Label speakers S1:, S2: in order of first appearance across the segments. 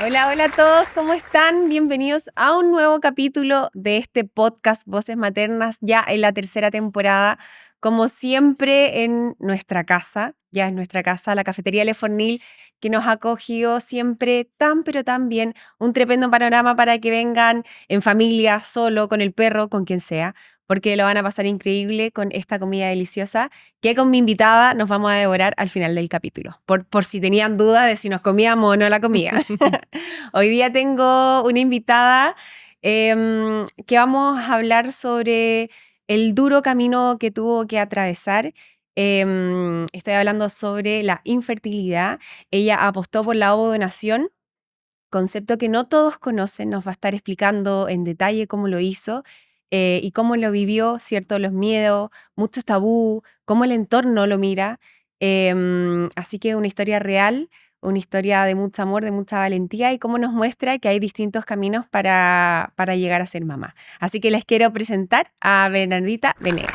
S1: Hola, hola a todos, ¿cómo están? Bienvenidos a un nuevo capítulo de este podcast Voces Maternas, ya en la tercera temporada, como siempre en nuestra casa, ya en nuestra casa, la Cafetería Le Fornil, que nos ha acogido siempre tan pero tan bien, un tremendo panorama para que vengan en familia, solo, con el perro, con quien sea, porque lo van a pasar increíble con esta comida deliciosa que con mi invitada nos vamos a devorar al final del capítulo, por si tenían duda de si nos comíamos o no la comida. Hoy día tengo una invitada que vamos a hablar sobre el duro camino que tuvo que atravesar. Estoy hablando sobre la infertilidad. Ella apostó por la ovodonación, concepto que no todos conocen. Nos va a estar explicando en detalle cómo lo hizo y cómo lo vivió, ¿cierto? Los miedos, muchos tabú, cómo el entorno lo mira. Así que una historia real, una historia de mucho amor, de mucha valentía y cómo nos muestra que hay distintos caminos para llegar a ser mamá. Así que les quiero presentar a Bernardita Venegas.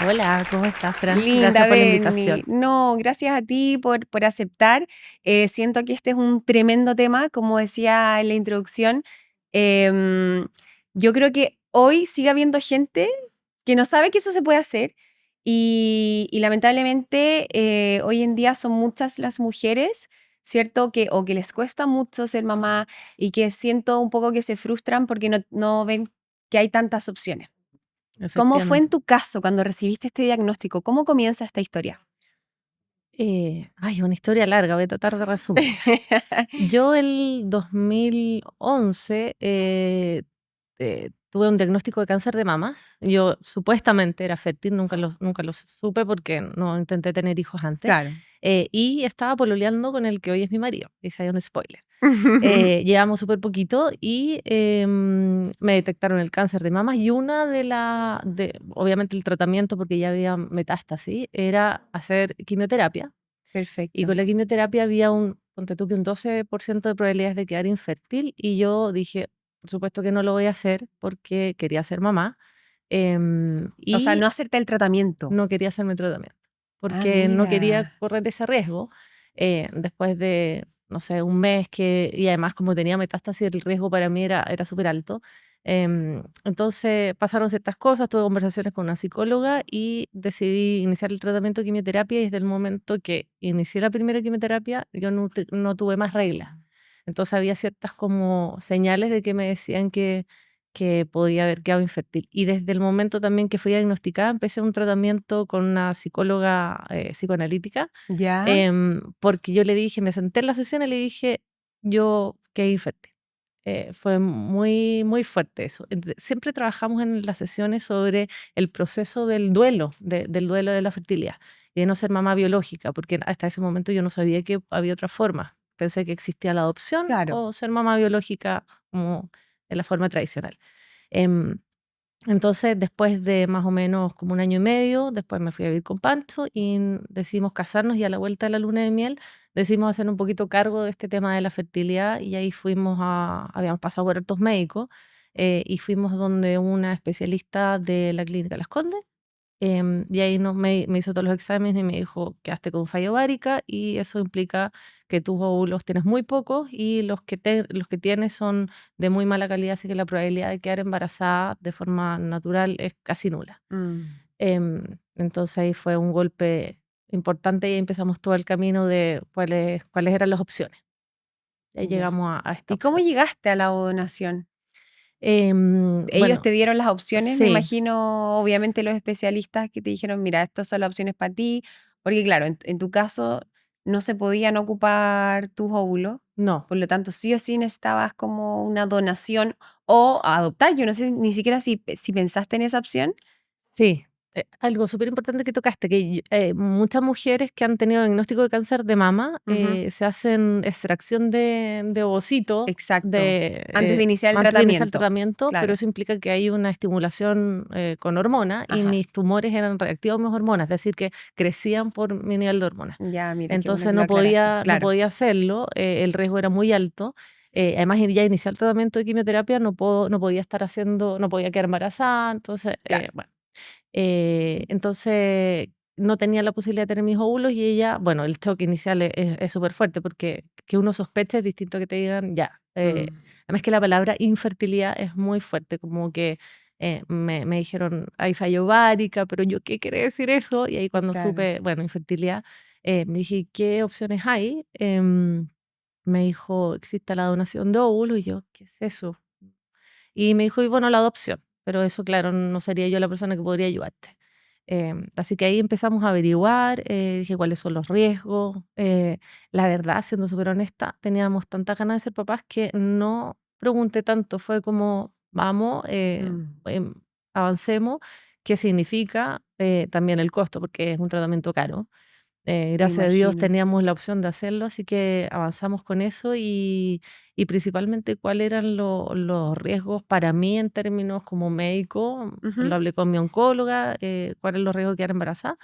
S2: Hola, ¿cómo estás, Fran?
S1: Linda,
S2: Gracias por la
S1: Berni.
S2: invitación.
S1: No, gracias a ti por aceptar. Siento que este es un tremendo tema, como decía en la introducción. Em, yo creo que hoy sigue habiendo gente que no sabe que eso se puede hacer y lamentablemente hoy en día son muchas las mujeres, ¿cierto? O que les cuesta mucho ser mamá y que siento un poco que se frustran porque no ven que hay tantas opciones. ¿Cómo fue en
S2: Efectivamente.
S1: tu caso cuando recibiste este diagnóstico? ¿Cómo comienza esta historia?
S2: Una historia larga, voy a tratar de resumirla. Yo el 2011 tuve un diagnóstico de cáncer de mamas. Yo supuestamente era fértil, nunca lo supe porque no intenté tener hijos antes.
S1: Claro.
S2: Y estaba pololeando con el que hoy es mi marido. Ese hay un spoiler. Llevamos súper poquito y me detectaron el cáncer de mamas y obviamente el tratamiento, porque ya había metástasis, era hacer quimioterapia. Y
S1: Perfecto.
S2: con la quimioterapia había ponte tú que un 12% de probabilidades de quedar infértil y yo dije, por supuesto que no lo voy a hacer porque quería ser mamá
S1: O sea,
S2: y
S1: no hacerte el tratamiento.
S2: no quería hacerme tratamiento
S1: Ah,
S2: porque no quería
S1: mira.
S2: correr ese riesgo después de, no sé, un mes y además como tenía metástasis, el riesgo para mí era súper alto. Entonces pasaron ciertas cosas, tuve conversaciones con una psicóloga y decidí iniciar el tratamiento de quimioterapia y desde el momento que inicié la primera quimioterapia yo no tuve más reglas. Entonces había ciertas como señales de que me decían que podía haber quedado infértil. Y desde el momento también que fui diagnosticada, empecé un tratamiento con una psicóloga psicoanalítica,
S1: Ya.
S2: porque yo le dije, me senté en la sesión y le dije, yo quedé infértil. Fue muy, muy fuerte eso. Siempre trabajamos en las sesiones sobre el proceso del duelo, del duelo de la fertilidad y de no ser mamá biológica, porque hasta ese momento yo no sabía que había otra forma. Pensé que existía la adopción
S1: Claro.
S2: o ser mamá biológica como en la forma tradicional. Em, entonces, después de más o menos como un año y medio, después me fui a vivir con Pancho y decidimos casarnos y a la vuelta de la luna de miel decidimos hacer un poquito cargo de este tema de la fertilidad y ahí habíamos pasado por hartos médicos y fuimos donde una especialista de la clínica Las Condes. Y ahí me hizo todos los exámenes y me dijo, quedaste con falla ovárica y eso implica que tus óvulos tienes muy pocos y los que tienes son de muy mala calidad, así que la probabilidad de quedar embarazada de forma natural es casi nula.
S1: Mm,
S2: Entonces ahí fue un golpe importante y ahí empezamos todo el camino de cuáles eran las opciones. Y ahí
S1: ya.
S2: llegamos a esta
S1: ¿Y cómo
S2: opción.
S1: llegaste a la donación? Ellos
S2: Bueno,
S1: te dieron las opciones, me
S2: sí,
S1: imagino, obviamente los especialistas que te dijeron, mira, estas son las opciones para ti, porque claro, en tu caso no se podían ocupar tus óvulos,
S2: no,
S1: por lo tanto sí o sí necesitabas como una donación o adoptar. Yo no sé ni siquiera si pensaste en esa opción.
S2: sí, algo súper importante que tocaste, que muchas mujeres que han tenido diagnóstico de cáncer de mama
S1: Ujú.
S2: se hacen extracción de ovocito
S1: Exacto. Antes de iniciar el
S2: antes de iniciar el
S1: tratamiento.
S2: tratamiento, pero
S1: Claro.
S2: eso implica que hay una estimulación con hormonas y
S1: Ajá.
S2: mis tumores eran reactivos a mis hormonas, es decir, que crecían por mi nivel de hormonas.
S1: Ya, mira, qué bueno
S2: Entonces
S1: que lo aclaraste.
S2: no
S1: Claro.
S2: podía hacerlo, el riesgo era muy alto. Además, ya iniciar el tratamiento de quimioterapia no podía no podía quedar embarazada, entonces,
S1: Claro.
S2: bueno. Entonces, no tenía la posibilidad de tener mis óvulos y ella, bueno, el choque inicial es súper fuerte porque que uno sospeche es distinto a que te digan ya.
S1: Mm,
S2: Además que la palabra infertilidad es muy fuerte, como que me dijeron, hay fallo ovárica, pero yo, ¿qué quiere decir eso? Y ahí cuando
S1: claro.
S2: supe, bueno, infertilidad, dije, ¿qué opciones hay? Me dijo, existe la donación de óvulos y yo, ¿qué es eso? Y me dijo, y bueno, la adopción, pero eso, claro, no sería yo la persona que podría ayudarte. Así que ahí empezamos a averiguar, dije cuáles son los riesgos. La verdad, siendo súper honesta, teníamos tantas ganas de ser papás que no pregunté tanto. Fue como, vamos,
S1: Mm,
S2: avancemos, qué significa también el costo, porque es un tratamiento caro.
S1: me
S2: Gracias a Dios
S1: imagino.
S2: teníamos la opción de hacerlo, así que avanzamos con eso y principalmente cuáles eran los riesgos para mí en términos como médico. Lo
S1: Ujú.
S2: hablé con mi oncóloga, cuáles los riesgos de quedar embarazada.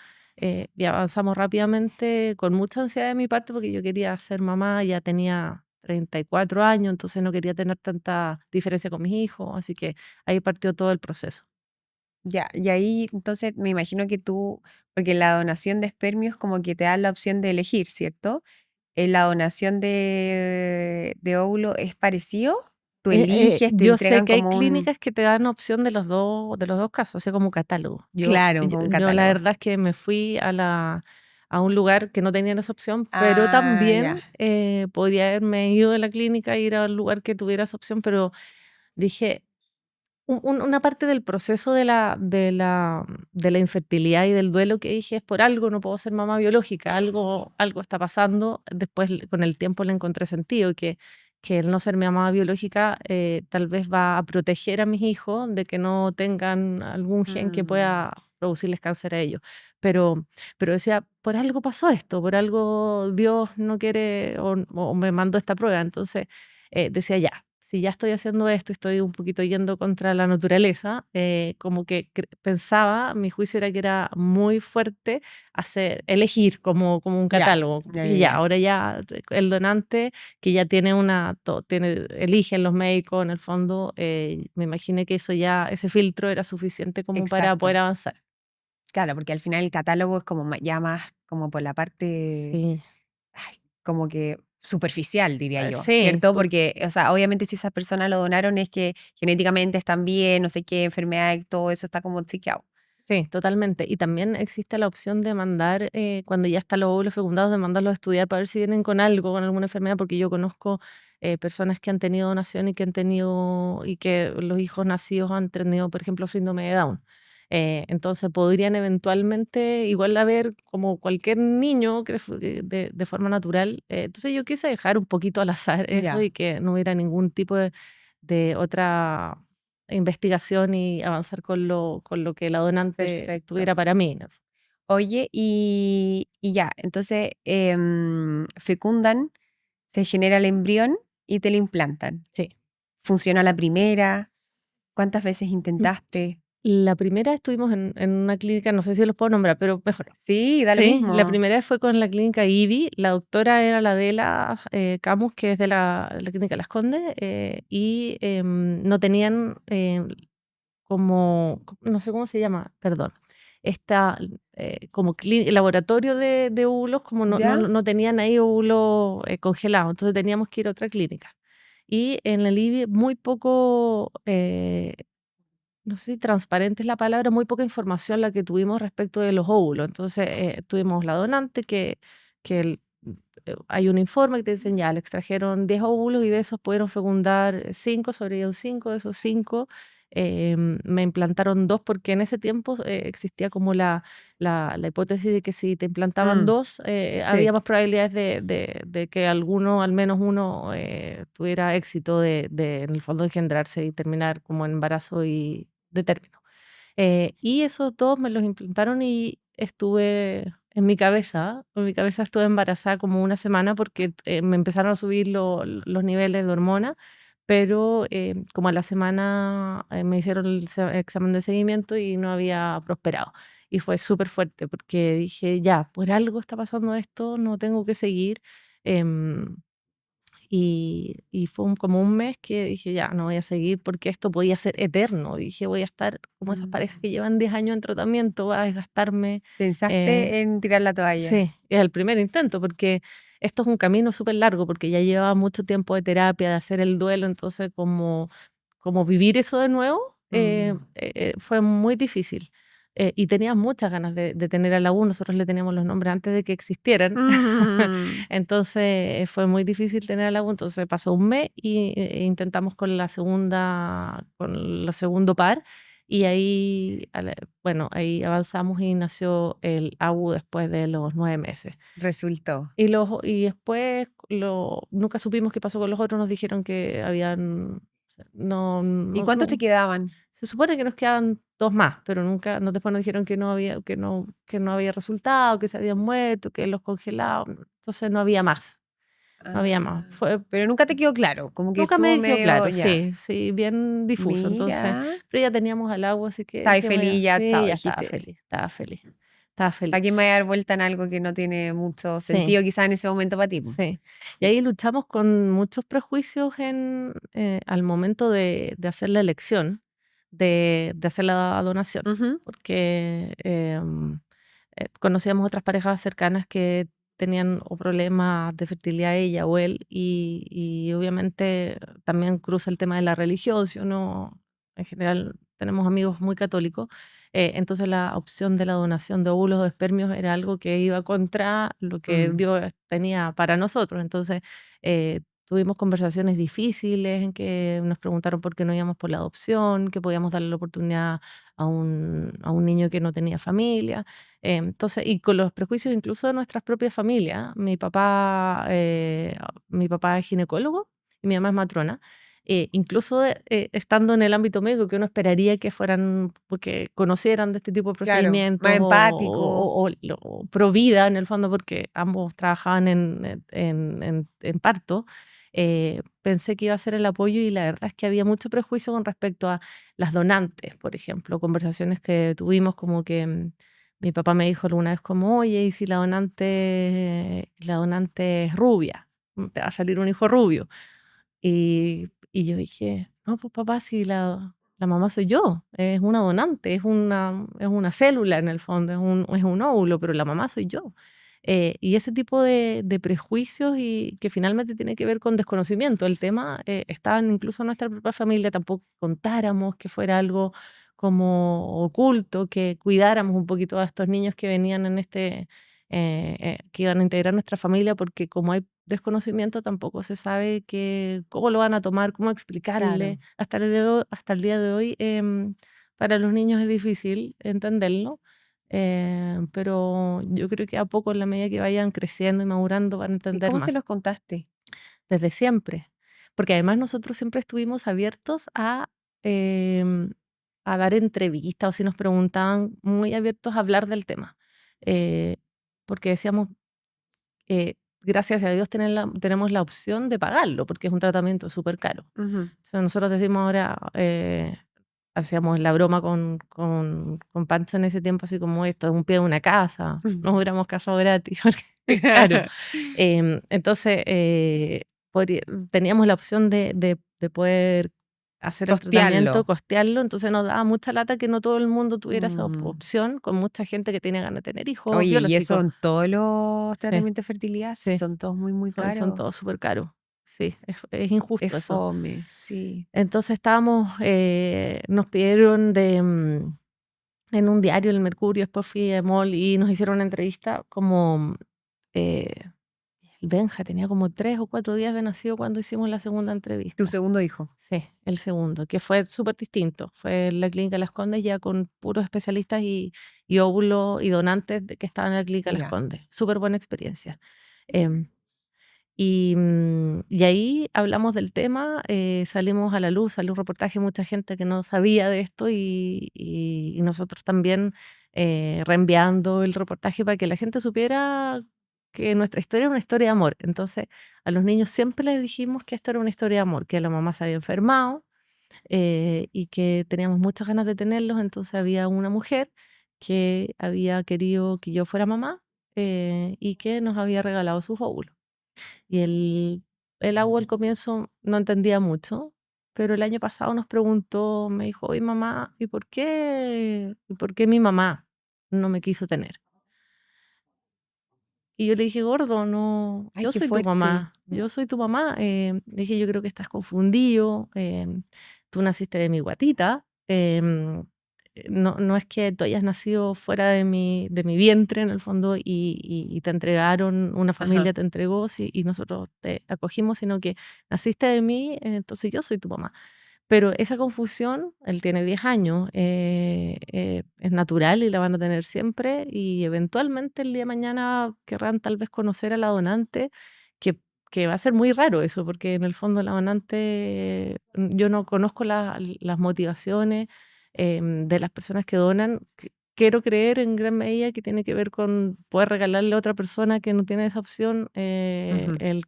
S2: Y avanzamos rápidamente con mucha ansiedad de mi parte porque yo quería ser mamá, ya tenía 34 años, entonces no quería tener tanta diferencia con mis hijos, así que ahí partió todo el proceso.
S1: Ya, y ahí entonces me imagino que tú, porque la donación de espermios como que te da la opción de elegir, ¿cierto? ¿La donación de óvulo es parecido? Tú eliges, te
S2: Yo sé
S1: entregan
S2: que hay
S1: como un,
S2: clínicas que te dan opción de los 2 casos, así como un catálogo.
S1: claro, como un
S2: Yo la
S1: catálogo.
S2: verdad es que me fui a un lugar que no tenían esa opción, pero
S1: Ah,
S2: también,
S1: ya.
S2: podría haberme ido de la clínica e ir al lugar que tuviera esa opción, pero dije, una parte del proceso de la infertilidad y del duelo que dije es por algo no puedo ser mamá biológica, algo está pasando. Después con el tiempo le encontré sentido, que el no ser mi mamá biológica tal vez va a proteger a mis hijos de que no tengan algún gen que
S1: Mm,
S2: pueda producirles cáncer a ellos. Pero, pero decía, por algo pasó esto, por algo Dios no quiere o me mandó esta prueba. Entonces decía, ya, si ya estoy haciendo esto, estoy un poquito yendo contra la naturaleza, como que pensaba, mi juicio era que era muy fuerte elegir como un
S1: ya,
S2: catálogo.
S1: ya, ya,
S2: Y ya,
S1: ya.
S2: ahora ya el donante que ya tiene eligen los médicos en el fondo, me imaginé que eso ya, ese filtro era suficiente como para poder
S1: Exacto.
S2: avanzar.
S1: Claro, porque al final el catálogo es como ya más como por la parte
S2: Sí,
S1: como que superficial, diría yo,
S2: sí,
S1: ¿cierto? Porque, o sea, obviamente si esas personas lo donaron es que genéticamente están bien, no sé qué, enfermedad, todo eso está como chequeado.
S2: sí, totalmente. Y también existe la opción de mandar, cuando ya están los óvulos fecundados, de mandarlos a estudiar para ver si vienen con algo, con alguna enfermedad, porque yo conozco personas que han tenido donación y que los hijos nacidos han tenido, por ejemplo, síndrome de Down. Entonces podrían eventualmente igual haber como cualquier niño de forma natural. Entonces yo quise dejar un poquito al azar eso
S1: Ya,
S2: y que no hubiera ningún tipo de otra investigación y avanzar con lo que la donante
S1: perfecto.
S2: tuviera para mí, ¿no?
S1: Oye, y ya, entonces fecundan, se genera el embrión y te lo implantan.
S2: Sí.
S1: ¿Funciona la primera? ¿Cuántas veces intentaste?
S2: La primera estuvimos en una clínica, no sé si los puedo nombrar, pero mejor.
S1: Sí, da lo
S2: Sí, la
S1: mismo.
S2: primera vez fue con la clínica IBI, la doctora era la Adela Camus, que es de la clínica Las Condes, y no tenían no sé cómo se llama, perdón, esta como laboratorio de óvulos, como
S1: ¿Ya?
S2: no tenían ahí óvulos congelados, entonces teníamos que ir a otra clínica. Y en el IBI muy poco, no sé si transparente es la palabra, muy poca información la que tuvimos respecto de los óvulos. Entonces tuvimos la donante hay un informe que te dicen ya, le extrajeron 10 óvulos y de esos pudieron fecundar 5, sobrevivieron 5, de esos 5 me implantaron 2 porque en ese tiempo existía como la hipótesis de que si te implantaban
S1: Mm,
S2: 2 había
S1: sí,
S2: más probabilidades de que alguno, al menos uno, tuviera éxito en el fondo engendrarse y terminar como en embarazo y de término. Y esos 2 me los implantaron y estuve en mi cabeza estuve embarazada como una semana porque, me empezaron a subir los niveles de hormona, pero, como a la semana, me hicieron el examen de seguimiento y no había prosperado. Y fue súper fuerte porque dije: "Ya, por algo está pasando esto, no tengo que seguir". Em Y fue como un mes que dije, ya, no voy a seguir porque esto podía ser eterno. Dije, voy a estar como esas parejas que llevan 10 años en tratamiento, voy a desgastarme. eh,
S1: ¿Pensaste en tirar la toalla?
S2: sí, es el primer intento porque esto es un camino súper largo porque ya llevaba mucho tiempo de terapia, de hacer el duelo, entonces como vivir eso de nuevo
S1: Mm.
S2: fue muy difícil. Y tenía muchas ganas de tener a la U, nosotros le teníamos los nombres antes de que existieran.
S1: Mm.
S2: Entonces fue muy difícil tener a la U, entonces pasó un mes y intentamos con el segundo par y ahí, bueno, ahí avanzamos y nació el AU después de los 9 meses.
S1: Resultó.
S2: Y después nunca supimos qué pasó con los otros, nos dijeron que habían, no,
S1: ¿Y
S2: no,
S1: cuántos te
S2: no,
S1: quedaban?
S2: se supone que nos quedaban 2 más, pero nunca, después nos dijeron que no había resultado, que se habían muerto, que los congelaban, entonces no había más, no había más.
S1: Ah, pero nunca te quedó claro, como que
S2: Nunca
S1: estuvo
S2: me quedó
S1: medio
S2: claro,
S1: ya.
S2: sí, sí, bien difuso, entonces,
S1: Mira,
S2: pero ya teníamos al agua, así que
S1: estabas
S2: dije,
S1: feliz ya,
S2: sí,
S1: chao,
S2: ya estaba
S1: dijiste.
S2: feliz, estaba feliz, estaba
S1: ¿Para
S2: feliz.
S1: qué me voy a dar vuelta en algo que no tiene mucho
S2: Sí.
S1: sentido quizás en ese momento para ti, po?
S2: Sí, y ahí luchamos con muchos prejuicios al momento de hacer la elección, de hacer la donación,
S1: Ujú.
S2: porque conocíamos otras parejas cercanas que tenían o problemas de fertilidad ella o él, y obviamente también cruza el tema de la religión, si uno, en general tenemos amigos muy católicos, entonces la opción de la donación de óvulos o de espermios era algo que iba contra lo que
S1: Mm.
S2: Dios tenía para nosotros. Entonces tuvimos conversaciones difíciles en que nos preguntaron por qué no íbamos por la adopción, que podíamos darle la oportunidad a un niño que no tenía familia. Entonces, y con los prejuicios incluso de nuestras propias familias. Mi papá es ginecólogo y mi mamá es matrona. Incluso estando en el ámbito médico, que uno esperaría que fueran, porque conocieran de este tipo de
S1: Claro, más
S2: procedimientos
S1: empático.
S2: o pro vida en el fondo, porque ambos trabajaban en parto, pensé que iba a ser el apoyo y la verdad es que había mucho prejuicio con respecto a las donantes, por ejemplo, conversaciones que tuvimos como que mi papá me dijo alguna vez como, oye, ¿y si la donante es rubia? Te va a salir un hijo rubio. Y yo dije, no, pues papá, si la mamá soy yo, es una donante, es una célula en el fondo, es un óvulo, pero la mamá soy yo. Y ese tipo de prejuicios y que finalmente tiene que ver con desconocimiento. El tema estaban incluso en nuestra propia familia, tampoco contáramos que fuera algo como oculto, que cuidáramos un poquito a estos niños que venían que iban a integrar nuestra familia, porque como hay desconocimiento, tampoco se sabe cómo lo van a tomar, cómo
S1: Claro.
S2: explicarle. Hasta el día de hoy, para los niños es difícil entenderlo, pero yo creo que a poco, en la medida que vayan creciendo y madurando, van a
S1: ¿Y
S2: entender
S1: cómo se
S2: más,
S1: los contaste?
S2: desde siempre. Porque además nosotros siempre estuvimos abiertos em, a dar entrevistas o si nos preguntaban, muy abiertos a hablar del tema. Eh, Porque decíamos, gracias a Dios tenemos la opción de pagarlo, porque es un tratamiento súper caro.
S1: Ujú.
S2: O sea, nosotros decimos ahora, hacíamos la broma con Pancho en ese tiempo, así como esto es un pie de una casa, nos hubiéramos casado gratis, porque es caro. Entonces, teníamos la opción de poder hacer el
S1: Costearlo.
S2: tratamiento, costearlo, entonces nos daba mucha lata que no todo el mundo tuviera esa
S1: Mm.
S2: opción, con mucha gente que tiene ganas de tener hijos
S1: Oye, y eso
S2: biológicos.
S1: en todos los
S2: Sí,
S1: tratamientos de fertilidad
S2: sí.
S1: son todos muy, muy
S2: Son
S1: caros.
S2: todos súper caros. Sí, es
S1: Es
S2: injusto eso.
S1: fome, sí.
S2: Entonces nos pidieron en un diario, El Mercurio, después fui a Mall y nos hicieron una entrevista como eh, el Benja tenía como 3 o 4 días de nacido cuando hicimos la segunda
S1: Tu
S2: entrevista.
S1: segundo hijo.
S2: Sí, el segundo, que fue súper distinto. Fue en la Clínica Las Condes ya con puros especialistas y óvulos y donantes que estaban en la Clínica Las
S1: Ya.
S2: Condes. Súper buena experiencia. Em, y ahí hablamos del tema, salimos a la luz, salió un reportaje, mucha gente que no sabía de esto y nosotros también reenviando el reportaje para que la gente supiera que nuestra historia es una historia de amor. Entonces, a los niños siempre les dijimos que esto era una historia de amor, que la mamá se había enfermado y que teníamos muchas ganas de tenerlos. Entonces, había una mujer que había querido que yo fuera mamá y que nos había regalado sus óvulos. Y el agua al comienzo no entendía mucho, pero el año pasado nos preguntó, me dijo: "Oye, mamá, ¿y por qué mi mamá no me quiso tener?". Y yo le dije: "Gordo, no,
S1: Ay,
S2: yo
S1: qué
S2: soy tu
S1: fuerte.
S2: mamá, yo soy tu mamá". Le dije: "Yo creo que estás confundido, tú naciste de mi guatita, no es que tú hayas nacido fuera de mi vientre, en el fondo, y te entregaron, una
S1: Ajá.
S2: familia te entregó, sí, y nosotros te acogimos, sino que naciste de mí, entonces yo soy tu mamá". Pero esa confusión, él tiene 10 años, es natural y la van a tener siempre, y eventualmente el día de mañana querrán tal vez conocer a la donante, que, que va a ser muy raro eso, porque en el fondo la donante, yo no conozco las motivaciones de las personas que donan. Quiero creer en gran medida que tiene que ver con poder regalarle a otra persona que no tiene esa opción,
S1: Ujú,
S2: el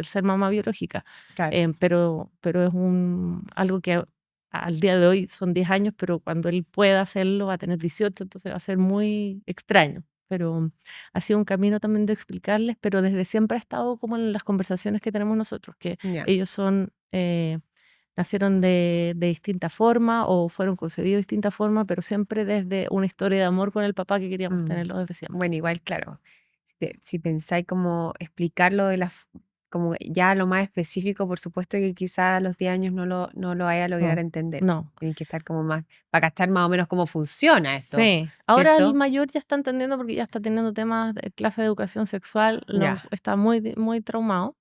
S2: ser mamá biológica.
S1: claro.
S2: Pero es algo que al día de hoy son 10 años, pero cuando él pueda hacerlo va a tener 18, entonces va a ser muy extraño. Pero ha sido un camino también de explicarles, pero desde siempre ha estado como en las conversaciones que tenemos nosotros, que
S1: Ya.
S2: ellos nacieron de distinta forma o fueron concebidos de distinta forma, pero siempre desde una historia de amor con el papá que queríamos
S1: Mm.
S2: tenerlo desde siempre.
S1: Bueno, igual, claro, si pensáis como explicarlo de como ya lo más específico, por supuesto que quizás a los 10 años no lo vaya a lograr
S2: No,
S1: entender.
S2: no.
S1: Tenéis que estar como más, para captar más o menos cómo funciona esto,
S2: Sí, ahora el
S1: ¿cierto?
S2: mayor ya está entendiendo porque ya está teniendo temas de clase de educación sexual,
S1: Ya.
S2: está muy traumado,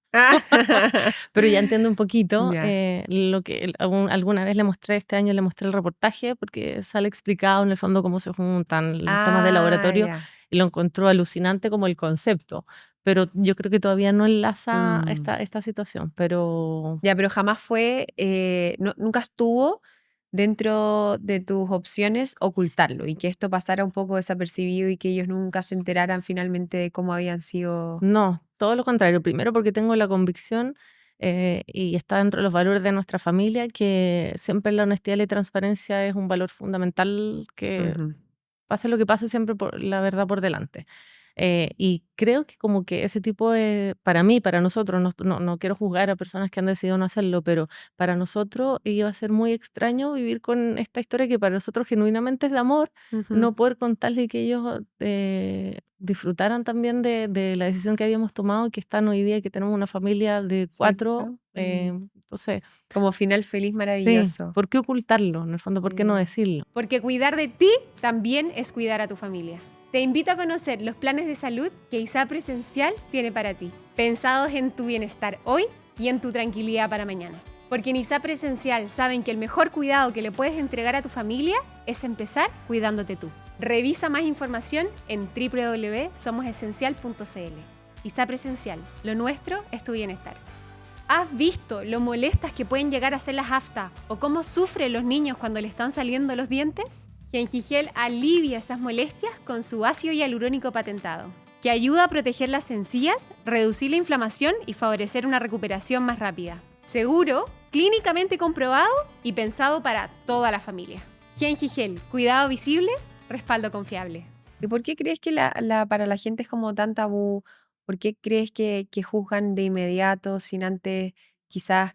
S2: pero ya entiende un poquito.
S1: Ya.
S2: Lo que alguna vez le mostré, este año le mostré el reportaje porque sale explicado en el fondo cómo se juntan los temas de
S1: Ah,
S2: laboratorio,
S1: ya.
S2: y lo encontró alucinante como el concepto, pero yo creo que todavía no enlaza
S1: Mm.
S2: esta situación, pero
S1: Ya, pero jamás fue, nunca estuvo dentro de tus opciones ocultarlo y que esto pasara un poco desapercibido y que ellos nunca se enteraran finalmente de cómo habían sido.
S2: no, todo lo contrario. Primero porque tengo la convicción, y está dentro de los valores de nuestra familia, que siempre la honestidad y la transparencia es un valor fundamental, que
S1: Ujú,
S2: pase lo que pase, siempre por la verdad por delante. Y creo que como que ese tipo de, para mí, para nosotros, no quiero juzgar a personas que han decidido no hacerlo, pero para nosotros iba a ser muy extraño vivir con esta historia que para nosotros genuinamente es de amor,
S1: ujú.
S2: no poder contarle y que ellos disfrutaran también de la decisión que habíamos tomado, y que están hoy día, que tenemos una familia de 4.
S1: ¿Cierto? Mm.
S2: Entonces,
S1: Como final feliz,
S2: sí,
S1: maravilloso.
S2: ¿por qué ocultarlo? En el fondo, ¿por qué no
S1: Sí.
S2: decirlo?
S1: Porque cuidar de ti también es cuidar a tu familia. Te invito a conocer los planes de salud que ISAPRE Esencial tiene para ti, pensados en tu bienestar hoy y en tu tranquilidad para mañana. Porque en ISAPRE Esencial saben que el mejor cuidado que le puedes entregar a tu familia es empezar cuidándote tú. Revisa más información en www.somosesencial.cl. ISAPRE Esencial, lo nuestro es tu bienestar. ¿Has visto lo molestas que pueden llegar a ser las aftas o cómo sufren los niños cuando le están saliendo los dientes? Gengigel alivia esas molestias con su ácido hialurónico patentado, que ayuda a proteger las encías, reducir la inflamación y favorecer una recuperación más rápida. Seguro, clínicamente comprobado y pensado para toda la familia. Gengigel, cuidado visible, respaldo confiable. ¿Y por qué crees que para la gente es como tan tabú? ¿Por qué crees que juzgan de inmediato sin antes quizás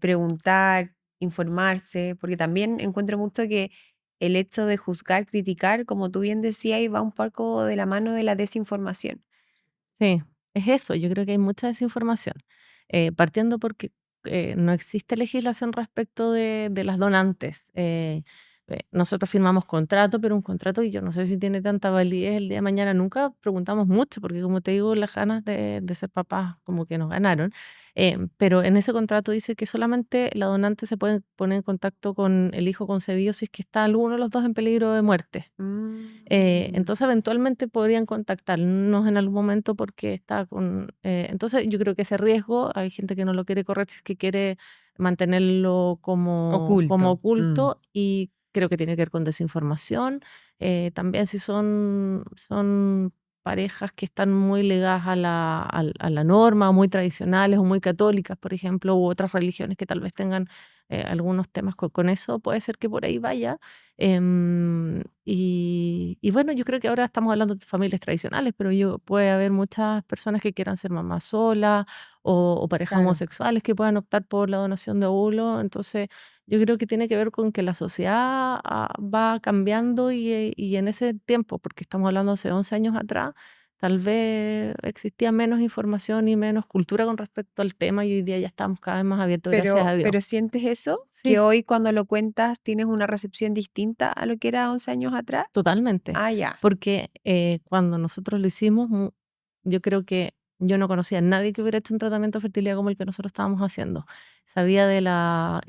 S1: preguntar, informarse? Porque también encuentro mucho que el hecho de juzgar, criticar, como tú bien decías, va un poco de la mano de la desinformación.
S2: Sí, es eso, yo creo que hay mucha desinformación. Partiendo porque no existe legislación respecto de las donantes. Nosotros firmamos contrato, pero un contrato que yo no sé si tiene tanta validez el día de mañana. Nunca preguntamos mucho, porque como te digo, las ganas de ser papás como que nos ganaron. Pero en ese contrato dice que solamente la donante se puede poner en contacto con el hijo concebido si es que está alguno de los dos en peligro de muerte.
S1: Mm,
S2: Entonces, eventualmente podrían contactarnos en algún momento porque está con... entonces, yo creo que ese riesgo, hay gente que no lo quiere correr, si es que quiere mantenerlo como
S1: oculto.
S2: oculto, y creo que tiene que ver con desinformación. También si son parejas que están muy ligadas a la norma, muy tradicionales o muy católicas, por ejemplo, u otras religiones que tal vez tengan algunos temas con eso, puede ser que por ahí vaya. Y bueno, yo creo que ahora estamos hablando de familias tradicionales, pero puede haber muchas personas que quieran ser mamás solas o parejas
S1: Claro.
S2: homosexuales que puedan optar por la donación de óvulos. Entonces, yo creo que tiene que ver con que la sociedad va cambiando y en ese tiempo, porque estamos hablando hace 11 años atrás, tal vez existía menos información y menos cultura con respecto al tema y hoy día ya estamos cada vez más abiertos, gracias a Dios.
S1: Pero ¿sientes eso? ¿Que
S2: Sí,
S1: hoy cuando lo cuentas tienes una recepción distinta a lo que era 11 años atrás?
S2: totalmente.
S1: Ah, ya.
S2: Porque cuando nosotros lo hicimos, yo creo que yo no conocía a nadie que hubiera hecho un tratamiento de fertilidad como el que nosotros estábamos haciendo. Sabía de la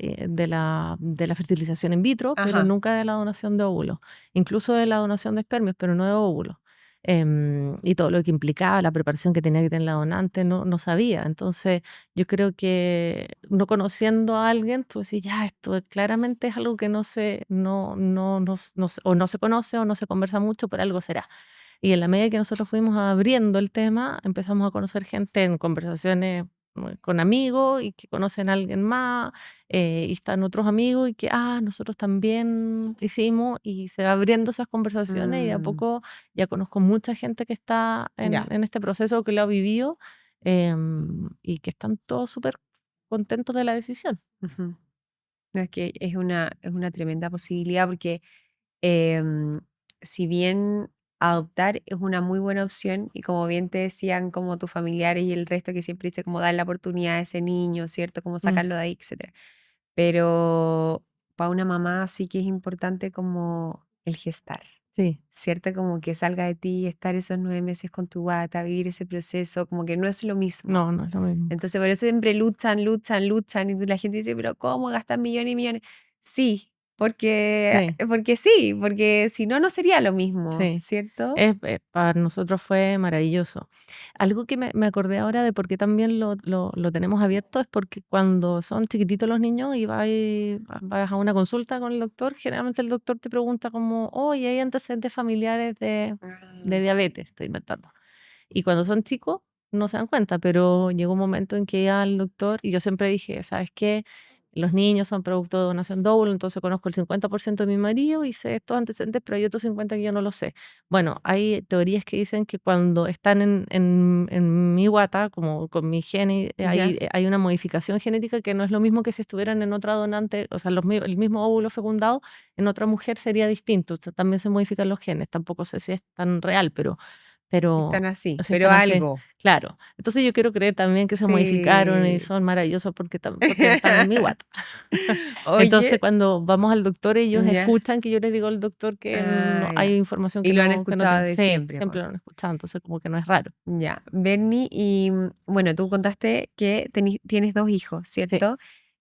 S2: fertilización in vitro, pero
S1: Ajá.
S2: nunca de la donación de óvulos. Incluso de la donación de espermios, pero no de óvulos. Y todo lo que implicaba, la preparación que tenía que tener la donante, no sabía. Entonces, yo creo que no conociendo a alguien, tú decís, ya, esto claramente es algo que o no se conoce o no se conversa mucho, por algo será. Y en la medida que nosotros fuimos abriendo el tema, empezamos a conocer gente en conversaciones con amigos y que conocen a alguien más, y están otros amigos y que, nosotros también hicimos, y se va abriendo esas conversaciones y de a
S1: Mm,
S2: poco ya conozco mucha gente que está
S1: ya.
S2: en este proceso, que lo ha vivido, y que están todos súper contentos de la decisión.
S1: Ujú. No, es que es una tremenda posibilidad porque em, si bien adoptar es una muy buena opción y como bien te decían como tus familiares y el resto que siempre dice como dar la oportunidad a ese niño, ¿cierto? Como
S2: Mm,
S1: sacarlo de ahí, etcétera. Pero para una mamá sí que es importante como el gestar,
S2: sí,
S1: ¿cierto? Como que salga de ti, estar esos 9 meses con tu guata, vivir ese proceso, como que no es lo mismo.
S2: no es lo mismo.
S1: Entonces, por eso siempre luchan, luchan, luchan, y la gente dice, pero ¿cómo gastan millones y millones? Sí,
S2: Sí.
S1: porque sí, porque si no, no sería lo mismo,
S2: Sí,
S1: ¿cierto?
S2: para nosotros fue maravilloso. Algo que me acordé ahora de por qué también lo tenemos abierto es porque cuando son chiquititos los niños y vas a una consulta con el doctor, generalmente el doctor te pregunta como, oye, ¿hay antecedentes familiares de
S1: Ah,
S2: diabetes? Estoy inventando. Y cuando son chicos no se dan cuenta, pero llegó un momento en que iba al doctor y yo siempre dije, ¿sabes qué? Los niños son producto de donación de óvulo, entonces conozco el 50% de mi marido y sé estos antecedentes, pero hay otros 50 que yo no lo sé. Bueno, hay teorías que dicen que cuando están en mi guata, como con mi genes,
S1: ya,
S2: hay una modificación genética que no es lo mismo que si estuvieran en otra donante, o sea, el mismo óvulo fecundado en otra mujer sería distinto. O sea, también se modifican los genes, tampoco sé si es tan real, pero
S1: están así,
S2: así
S1: pero
S2: están así.
S1: algo.
S2: Claro. Entonces yo quiero creer también que se modificaron y
S1: Sí.
S2: son maravillosos porque están en mi guata. Entonces
S1: Oye,
S2: cuando vamos al doctor, ellos
S1: ya,
S2: escuchan que yo les digo al doctor que no hay
S1: ya.
S2: información
S1: Y lo han
S2: que no
S1: escuchado
S2: tienen.
S1: de
S2: Sí,
S1: siempre,
S2: siempre
S1: pues.
S2: lo han escuchado, entonces como que no es raro.
S1: Ya, Bernie, y bueno, tú contaste que tienes 2 hijos,
S2: Sí,
S1: ¿cierto?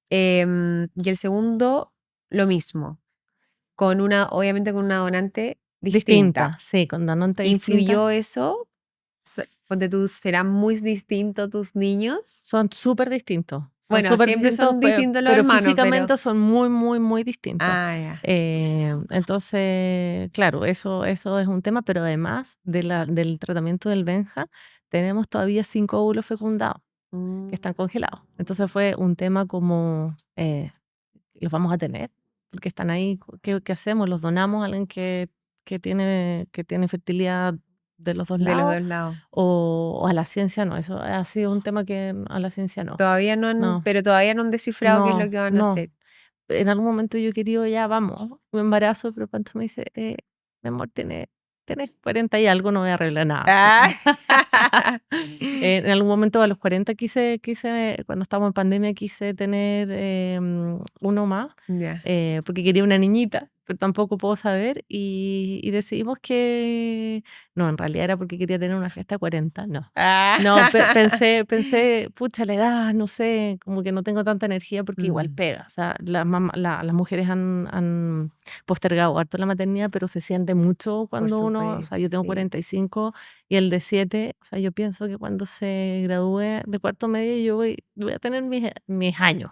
S1: Y el segundo, lo mismo, obviamente con una donante distinta.
S2: distinta, sí, con donante distinta.
S1: ¿Influyó eso? Ponte tú, ¿serán muy distintos tus niños?
S2: Son súper distintos. Son
S1: Bueno,
S2: súper
S1: siempre
S2: distintos,
S1: son distintos los
S2: pero
S1: hermanos, pero...
S2: físicamente son muy, muy, muy distintos.
S1: Ah, ya.
S2: Entonces, claro, eso es un tema, pero además del tratamiento del Benja, tenemos todavía 5 óvulos fecundados que
S1: Mm,
S2: están congelados. Entonces fue un tema como, ¿los vamos a tener? Porque están ahí, ¿qué hacemos? ¿Los donamos a alguien que tiene fertilidad de los dos
S1: de los
S2: lados?
S1: 2 lados.
S2: O a la ciencia no, eso ha sido un tema que a la ciencia no. No,
S1: Pero todavía no han descifrado qué es lo
S2: no,
S1: que van a
S2: no.
S1: hacer.
S2: En algún momento yo he querido, ya vamos, me embarazo, pero Pancho me dice, mi amor, tienes 40 y algo, no voy a arreglar nada.
S1: Ah.
S2: En algún momento a los 40 cuando estábamos en pandemia, quise tener uno más,
S1: Ya.
S2: porque quería una niñita, pero tampoco puedo saber, y decidimos que, no, en realidad era porque quería tener una fiesta de 40, no. No,
S1: Ah.
S2: pensé, pucha, la edad, no sé, como que no tengo tanta energía porque igual
S1: Mm,
S2: pega. O sea, las mujeres han postergado harto la maternidad, pero se siente mucho
S1: por
S2: cuando uno, o sea,
S1: supuesto,
S2: yo tengo
S1: sí.
S2: 45 y el de 7, o sea, yo pienso que cuando se gradúe de cuarto medio yo voy a tener mis años.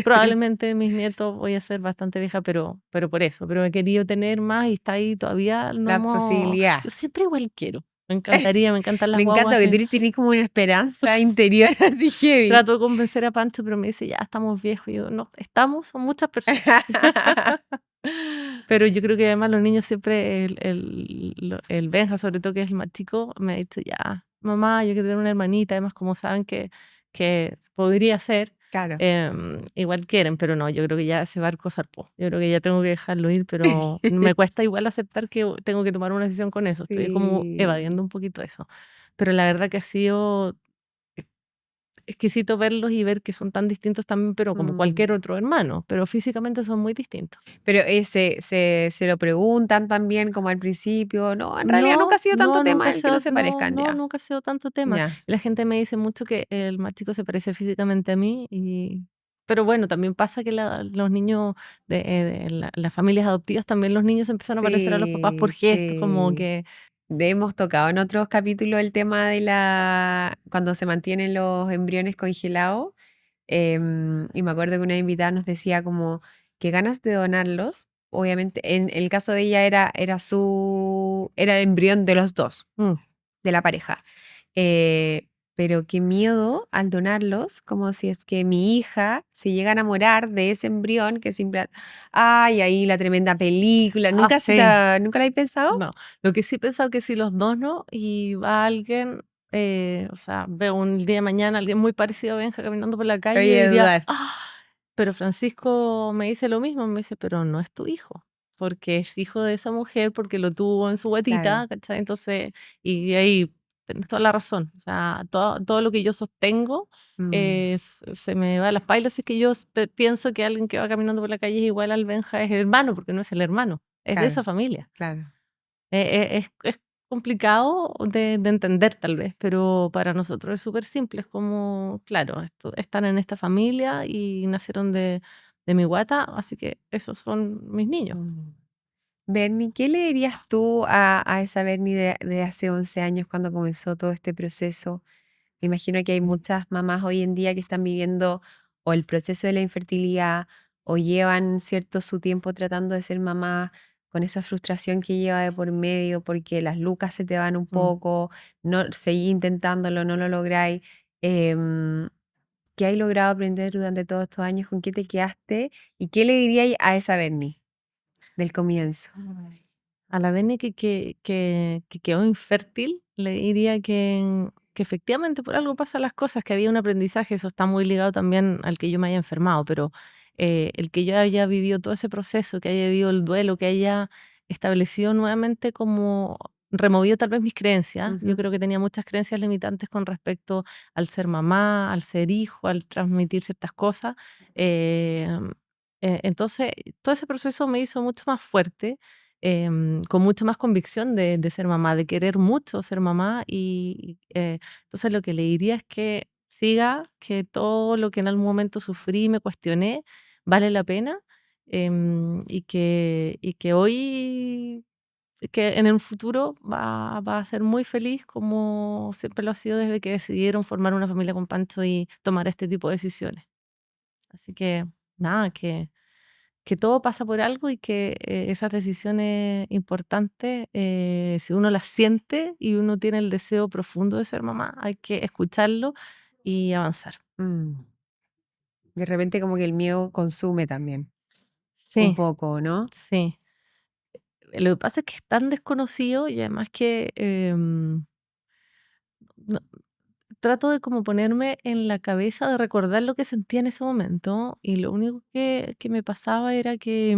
S2: Probablemente mis nietos voy a ser bastante vieja, pero por eso, pero he querido tener más y está ahí todavía, no
S1: La
S2: hemos,
S1: posibilidad.
S2: yo siempre igual quiero. me encantan
S1: Me
S2: las
S1: encanta
S2: guaguas.
S1: que tú tenés como una esperanza interior así heavy.
S2: Trato de convencer a Pancho, pero me dice, ya estamos viejos. Y yo, no, estamos, son muchas personas. Pero yo creo que además los niños siempre, el Benja, sobre todo que es el más chico, me ha dicho, ya, mamá, yo quiero tener una hermanita. Además, como saben que podría ser,
S1: Claro.
S2: igual quieren, pero no, yo creo que ya ese barco zarpó. Yo creo que ya tengo que dejarlo ir, pero me cuesta igual aceptar que tengo que tomar una decisión con eso. Estoy como
S1: Sí.
S2: evadiendo un poquito eso. Pero la verdad que ha sido exquisito verlos y ver que son tan distintos también, pero como
S1: Mm.
S2: cualquier otro hermano, pero físicamente son muy distintos.
S1: Pero se lo preguntan también como al principio. No, en realidad nunca
S2: No,
S1: ha sido tanto
S2: no,
S1: tema
S2: nunca
S1: el que no se
S2: no,
S1: parezcan
S2: no,
S1: ya.
S2: nunca ha sido tanto tema.
S1: Ya.
S2: Y la gente me dice mucho que el más chico se parece físicamente a mí pero bueno, también pasa que los niños de las familias adoptivas, también los niños empiezan a parecer a los papás por
S1: Sí,
S2: gestos, como
S1: sí.
S2: que
S1: Hemos tocado en otros capítulos el tema de cuando se mantienen los embriones congelados. Y me acuerdo que una invitada nos decía como que ganas de donarlos. Obviamente, en el caso de ella era el embrión de los dos,
S2: mm,
S1: de la pareja. Pero qué miedo al donarlos, como si es que mi hija se llega a enamorar de ese embrión que siempre... Ay, ahí la tremenda película.
S2: sí.
S1: ¿Nunca la he pensado?
S2: No, lo que sí he pensado que si los dono y va alguien, o sea, veo un día de mañana a alguien muy parecido a Benja caminando por la calle,
S1: Oye,
S2: diría,
S1: dudar.
S2: ah, pero Francisco me dice lo mismo, me dice, pero no es tu hijo, porque es hijo de esa mujer, porque lo tuvo en su
S1: Claro.
S2: guatita, ¿cachai? Entonces, y ahí tienes toda la razón, o sea, todo lo que yo sostengo
S1: Mm,
S2: se me va a las pailas si es que yo pienso que alguien que va caminando por la calle es igual al Benja, es hermano, porque no es el hermano, es de
S1: claro,
S2: esa familia.
S1: claro.
S2: Es complicado de entender tal vez, pero para nosotros es súper simple. Es como, claro, están en esta familia y nacieron de mi guata, así que esos son mis niños.
S1: Mm. Bernie, ¿qué le dirías tú a esa Bernie de hace 11 años cuando comenzó todo este proceso? Me imagino que hay muchas mamás hoy en día que están viviendo o el proceso de la infertilidad o llevan, cierto, su tiempo tratando de ser mamá con esa frustración que lleva de por medio porque las lucas se te van un
S2: Mm.
S1: poco, no seguí intentándolo, no lo lográis. Em, ¿Qué hay logrado aprender durante todos estos años? ¿Con qué te quedaste? ¿Y qué le diríais a esa Bernie del comienzo?
S2: Ay. A la Bene que quedó infértil, le diría que efectivamente por algo pasan las cosas, que había un aprendizaje, eso está muy ligado también al que yo me haya enfermado, pero el que yo haya vivido todo ese proceso, que haya vivido el duelo, que haya establecido nuevamente como removido tal vez mis creencias. Yo
S1: Ujú.
S2: creo que tenía muchas creencias limitantes con respecto al ser mamá, al ser hijo, al transmitir ciertas cosas. eh, entonces, todo ese proceso me hizo mucho más fuerte, con mucho más convicción de ser mamá, de querer mucho ser mamá. Entonces lo que le diría es que siga, que todo lo que en algún momento sufrí, me cuestioné, vale la pena, y que hoy, que en el futuro va a ser muy feliz como siempre lo ha sido desde que decidieron formar una familia con Pancho y tomar este tipo de decisiones. Así que nada, que todo pasa por algo y que esas decisiones importantes, si uno las siente y uno tiene el deseo profundo de ser mamá, hay que escucharlo y avanzar.
S1: Mm. De repente como que el miedo consume también, un
S2: Sí,
S1: poco, ¿no?
S2: sí. Lo que pasa es que es tan desconocido y además que no- trato de como ponerme en la cabeza de recordar lo que sentía en ese momento y lo único que me pasaba era que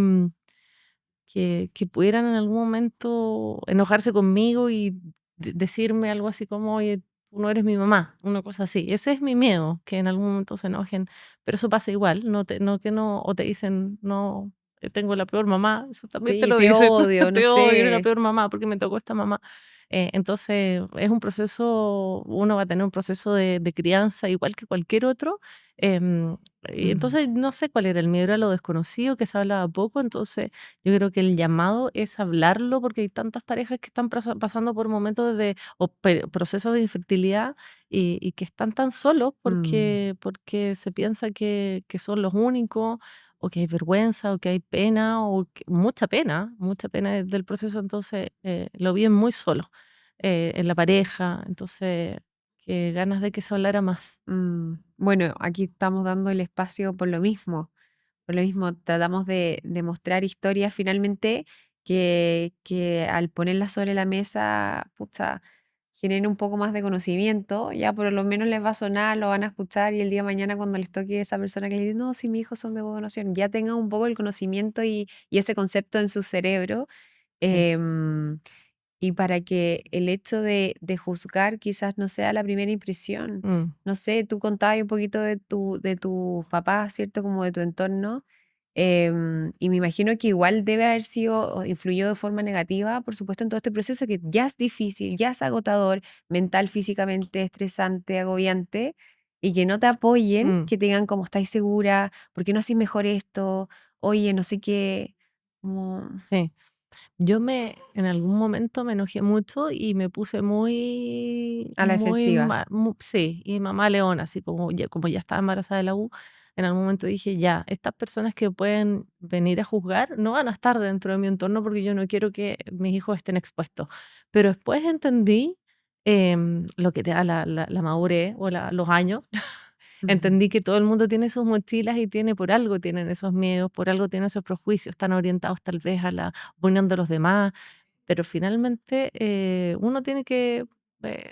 S2: pudieran en algún momento enojarse conmigo y decirme algo así como, oye, tú no eres mi mamá, una cosa así. Ese es mi miedo, que en algún momento se enojen, pero eso pasa igual, no que no, o te dicen, no, tengo la peor mamá, eso también te
S1: Sí,
S2: lo
S1: te
S2: dicen,
S1: odio, no
S2: te odio, eres la
S1: sé.
S2: peor mamá porque me tocó esta mamá. Entonces, es un proceso, uno va a tener un proceso de crianza igual que cualquier otro. em, y
S1: Mm,
S2: entonces, no sé cuál era el miedo, era lo desconocido, que se hablaba poco, entonces yo creo que el llamado es hablarlo porque hay tantas parejas que están pasando por momentos o procesos de infertilidad y que están tan solos
S1: mm,
S2: porque se piensa que son los únicos o que hay vergüenza o que hay pena o mucha pena del proceso, entonces lo viven muy solo. en la pareja. Entonces, que ganas de que se hablara más.
S1: Bueno, aquí estamos dando el espacio por lo mismo. Por lo mismo, tratamos de mostrar historias finalmente que al ponerlas sobre la mesa, pucha, generen un poco más de conocimiento, ya por lo menos les va a sonar, lo van a escuchar y el día de mañana cuando les toque esa persona que les dice, no, si mis hijos son de buena donación, ya tengan un poco el conocimiento y ese concepto en su cerebro.
S2: Sí.
S1: em, y para que el hecho de juzgar quizás no sea la primera impresión.
S2: Mm,
S1: No sé, tú contabas un poquito de tu papá, ¿cierto? Como de tu entorno. Y me imagino que igual debe haber sido o influyó de forma negativa, por supuesto, en todo este proceso que ya es difícil, ya es agotador, mental, físicamente, estresante, agobiante, y que no te apoyen,
S2: mm,
S1: que te digan como estáis segura, ¿por qué no haces mejor esto? Oye, no sé qué, como
S2: sí. En algún momento me enojé mucho y me puse muy,
S1: a la defensiva.
S2: sí, y mamá leona, así como ya estaba embarazada de la U, en algún momento dije, ya, estas personas que pueden venir a juzgar no van a estar dentro de mi entorno porque yo no quiero que mis hijos estén expuestos. Pero después entendí lo que te da la madurez o los años. Entendí que todo el mundo tiene sus mochilas y por algo tienen esos miedos, por algo tienen esos prejuicios, están orientados tal vez a la opinión de los demás, pero finalmente uno tiene que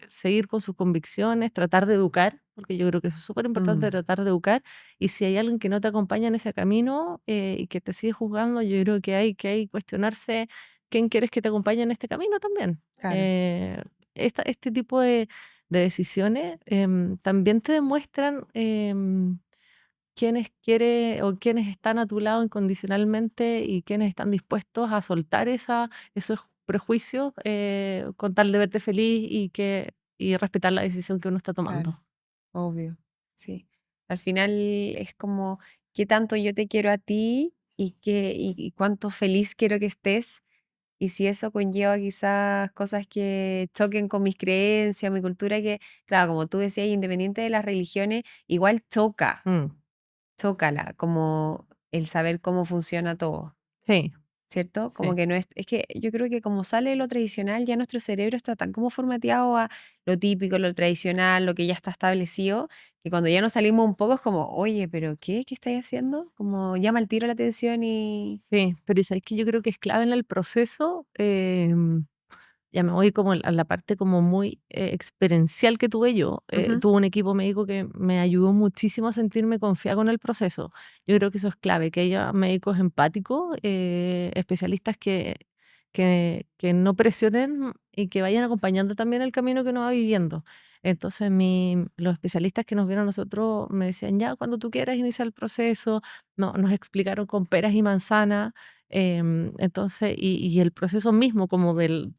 S2: seguir con sus convicciones, tratar de educar, porque yo creo que eso es súper importante,
S1: Mm,
S2: tratar de educar, y si hay alguien que no te acompaña en ese camino y que te sigue juzgando, yo creo que hay cuestionarse quién quieres que te acompañe en este camino también.
S1: claro,
S2: Eh, este tipo de decisiones también te demuestran quiénes quiere o quiénes están a tu lado incondicionalmente y quiénes están dispuestos a soltar esos prejuicios con tal de verte feliz y respetar la decisión que uno está
S1: claro,
S2: tomando.
S1: obvio, sí. Al final es como qué tanto yo te quiero a ti y cuánto feliz quiero que estés. Y si eso conlleva quizás cosas que choquen con mis creencias, mi cultura, que, claro, como tú decías, independiente de las religiones, igual
S2: Mm,
S1: chócala, como el saber cómo funciona todo.
S2: sí,
S1: ¿Cierto? Como
S2: sí.
S1: que no es que yo creo que como sale de lo tradicional, ya nuestro cerebro está tan como formateado a lo típico, lo tradicional, lo que ya está establecido, que cuando ya nos salimos un poco es como, oye, pero ¿qué? ¿Qué estáis haciendo? Como llama el tiro la atención y...
S2: Sí, pero ¿sabes que yo creo que es clave en el proceso? Ya me voy como a la parte como muy experiencial que tuve yo.
S1: Ujú,
S2: Tuve un equipo médico que me ayudó muchísimo a sentirme confiada con el proceso. Yo creo que eso es clave, que haya médicos empáticos, especialistas que no presionen y que vayan acompañando también el camino que uno va viviendo. Entonces, los especialistas que nos vieron a nosotros me decían, ya, cuando tú quieras iniciar el proceso, no, nos explicaron con peras y manzanas. Entonces, y el proceso mismo, como del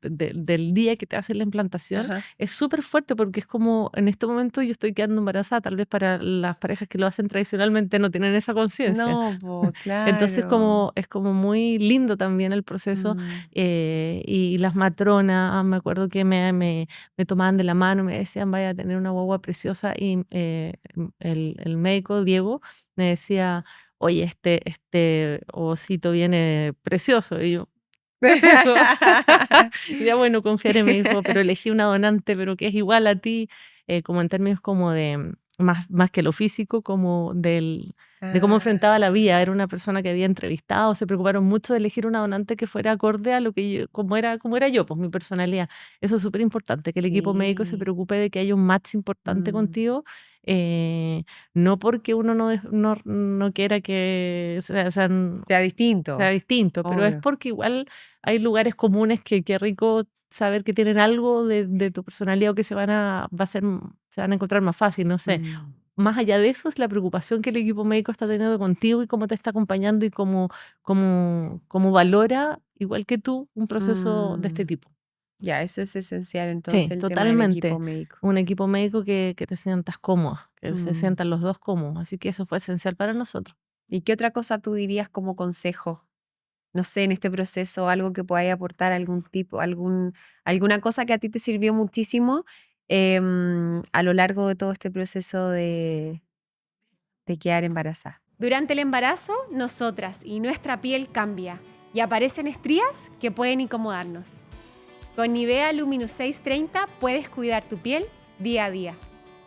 S2: día que te hacen la implantación,
S1: ajá.
S2: es súper fuerte porque es como en este momento yo estoy quedando embarazada, tal vez para las parejas que lo hacen tradicionalmente no tienen esa conciencia.
S1: No, pues
S2: Entonces
S1: claro.
S2: es como muy lindo también el proceso
S1: Mm.
S2: y las matronas, me acuerdo que me tomaban de la mano, me decían, vaya a tener una guagua preciosa y el médico, Diego, me decía, oye, este osito viene precioso. Y yo, ¿qué es eso? Y ya bueno, confiar en mi hijo, pero elegí una donante, pero que es igual a ti, como en términos como de, más que lo físico, como de cómo enfrentaba la
S1: Ah,
S2: vida. Era una persona que había entrevistado, se preocuparon mucho de elegir una donante que fuera acorde a lo que yo, como era yo, pues mi personalidad. Eso es súper importante, que el equipo médico se
S1: sí.
S2: preocupe de que haya un match importante
S1: Mm.
S2: contigo, eh, no porque uno no quiera que
S1: Sea
S2: sea
S1: distinto,
S2: distinto, pero es
S1: obvio.
S2: porque igual hay lugares comunes que qué rico saber que tienen algo de tu personalidad o que se van a encontrar más fácil, no sé.
S1: Mm.
S2: Más allá de eso es la preocupación que el equipo médico está teniendo contigo y cómo te está acompañando y cómo valora, igual que tú, un proceso de este
S1: Mm.
S2: tipo.
S1: Ya, eso es esencial entonces
S2: Sí,
S1: el tema del equipo
S2: totalmente.
S1: médico.
S2: Un equipo médico que te sientas cómoda, que se
S1: Mm.
S2: sientan los dos cómodos. Así que eso fue esencial para nosotros.
S1: ¿Y qué otra cosa tú dirías como consejo? No sé, en este proceso, algo que podáis aportar, algún tipo, alguna cosa que a ti te sirvió muchísimo a lo largo de todo este proceso de quedar embarazada. Durante el embarazo, nosotras y nuestra piel cambia y aparecen estrías que pueden incomodarnos. Con Nivea Luminous 630 puedes cuidar tu piel día a día.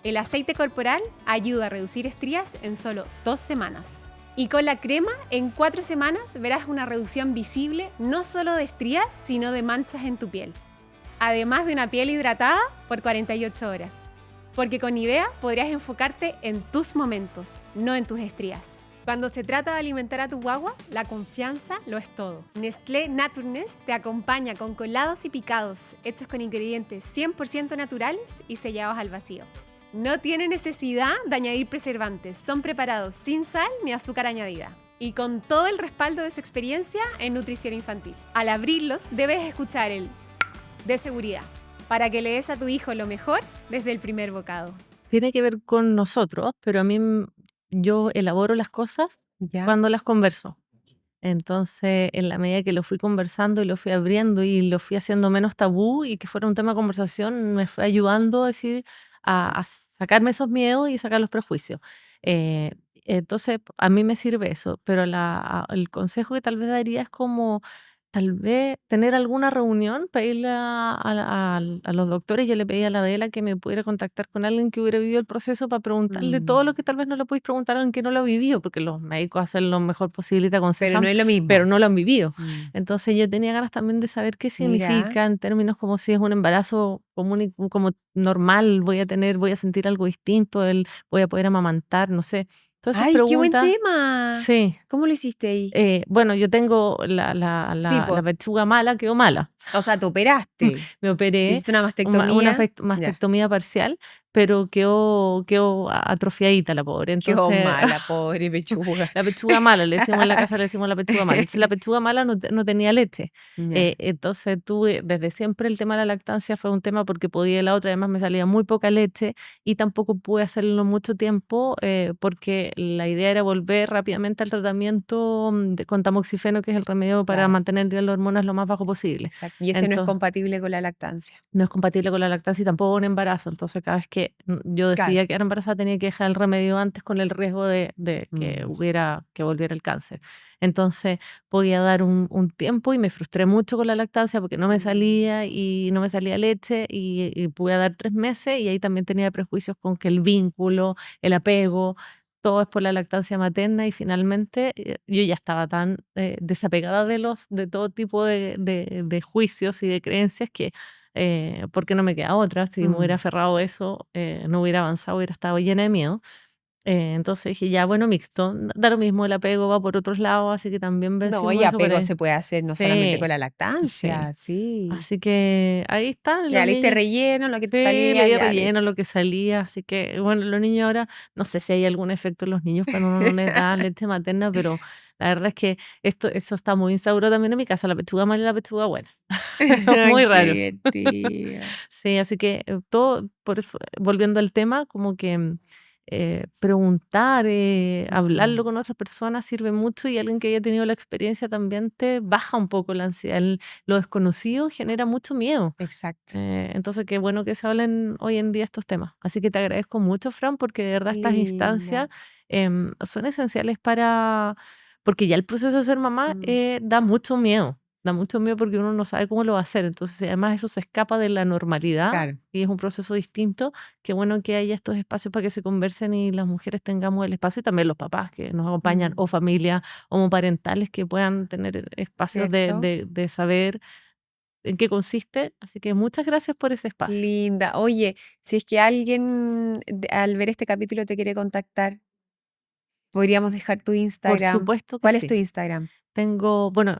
S1: El aceite corporal ayuda a reducir estrías en solo 2 semanas. Y con la crema, en 4 semanas verás una reducción visible no solo de estrías, sino de manchas en tu piel. Además de una piel hidratada por 48 horas. Porque con Nivea podrías enfocarte en tus momentos, no en tus estrías. Cuando se trata de alimentar a tu guagua, la confianza lo es todo. Nestlé Naturness te acompaña con colados y picados hechos con ingredientes 100% naturales y sellados al vacío. No tiene necesidad de añadir preservantes, son preparados sin sal ni azúcar añadida. Y con todo el respaldo de su experiencia en nutrición infantil. Al abrirlos debes escuchar el de seguridad, para que le des a tu hijo lo mejor desde el primer bocado.
S2: Tiene que ver con nosotros, pero a mí yo elaboro las cosas
S1: ¿Ya?
S2: cuando las converso. Entonces, en la medida que lo fui conversando y lo fui abriendo y lo fui haciendo menos tabú y que fuera un tema de conversación, me fue ayudando a decir, a sacarme esos miedos y sacar los prejuicios. Entonces, a mí me sirve eso, pero el consejo que tal vez daría es como, tal vez tener alguna reunión, pedirle a los doctores. Yo le pedí a la Adela que me pudiera contactar con alguien que hubiera vivido el proceso para preguntarle todo lo que tal vez no le podéis preguntar a alguien que no lo ha vivido, porque los médicos hacen lo mejor posible y te
S1: Pero
S2: aconsejan,
S1: no es lo mismo.
S2: pero no lo han vivido.
S1: Mm.
S2: Entonces yo tenía ganas también de saber qué
S1: Mira.
S2: significa en términos como si es un embarazo común y como normal, voy a sentir algo distinto, voy a poder amamantar, no sé. Todas esas
S1: ¡Ay, qué buen
S2: preguntas.
S1: tema!
S2: Sí.
S1: ¿Cómo lo hiciste ahí?
S2: Bueno, yo tengo
S1: Sí,
S2: la
S1: po.
S2: pechuga mala, quedó mala.
S1: O sea, te operaste.
S2: Me operé,
S1: Hiciste una
S2: una
S1: mastectomía. Ya.
S2: mastectomía parcial, pero quedó atrofiadita la pobre.
S1: Quedó
S2: Entonces,
S1: mala, pobre pechuga.
S2: la pechuga mala, le decimos en la casa, le decimos la pechuga mala. Entonces, la pechuga mala no tenía leche.
S1: Ya.
S2: Entonces, tuve, desde siempre el tema de la lactancia fue un tema porque podía ir a la otra, además me salía muy poca leche y tampoco pude hacerlo mucho tiempo porque la idea era volver rápidamente al tratamiento con tamoxifeno, que es el remedio para
S1: Claro.
S2: mantener el nivel de hormonas lo más bajo posible.
S1: Exacto. Y ese no es compatible con la lactancia.
S2: No es compatible con la lactancia y tampoco un embarazo. Entonces, cada vez que yo decidía quedar embarazada, tenía que dejar el remedio antes con el riesgo de que volviera el cáncer. Entonces, podía dar un tiempo y me frustré mucho con la lactancia porque no me salía y no me salía leche y pude dar 3 meses y ahí también tenía prejuicios con que el vínculo, el apego, todo es por la lactancia materna y finalmente yo ya estaba tan desapegada de todo tipo de juicios y de creencias que porque no me queda otra. Si me hubiera aferrado a eso, no hubiera avanzado, hubiera estado llena de miedo. Entonces dije, ya, bueno, mixto, da lo mismo, el apego va por otros lados, así que también
S1: No,
S2: vencimos
S1: y
S2: eso por
S1: apego
S2: ahí.
S1: se puede hacer no solamente con
S2: Sí,
S1: la
S2: sí.
S1: lactancia, sí.
S2: Así que ahí están
S1: Ya
S2: los
S1: le diste
S2: niños.
S1: relleno, lo que te
S2: Sí, le
S1: salía,
S2: di
S1: ya
S2: relleno
S1: listo.
S2: lo que salía, así que bueno, los niños ahora, no sé si hay algún efecto en los niños cuando uno no les da leche materna, pero la verdad es que eso está muy inseguro también en mi casa, la pechuga mala y la pechuga buena. Muy raro.
S1: Qué divertido.
S2: Sí, así que todo, volviendo al tema, como que preguntar, hablarlo con otras personas sirve mucho y alguien que haya tenido la experiencia también te baja un poco la ansiedad. Lo desconocido genera mucho miedo.
S1: Exacto.
S2: Entonces, qué bueno que se hablen hoy en día estos temas. Así que te agradezco mucho, Fran, porque de verdad estas instancias
S1: Linda.
S2: son esenciales porque ya el proceso de ser mamá da mucho miedo porque uno no sabe cómo lo va a hacer. Entonces, además eso se escapa de la normalidad
S1: Claro.
S2: y es un proceso distinto. Qué bueno que haya estos espacios para que se conversen y las mujeres tengamos el espacio y también los papás que nos acompañan o familias homoparentales que puedan tener espacios
S1: ¿Cierto?
S2: de saber en qué consiste. Así que muchas gracias por ese espacio.
S1: Linda. Oye, si es que alguien al ver este capítulo te quiere contactar, podríamos dejar tu
S2: Por
S1: Instagram.
S2: supuesto que
S1: ¿Cuál es tu
S2: sí.
S1: Instagram?
S2: Bueno,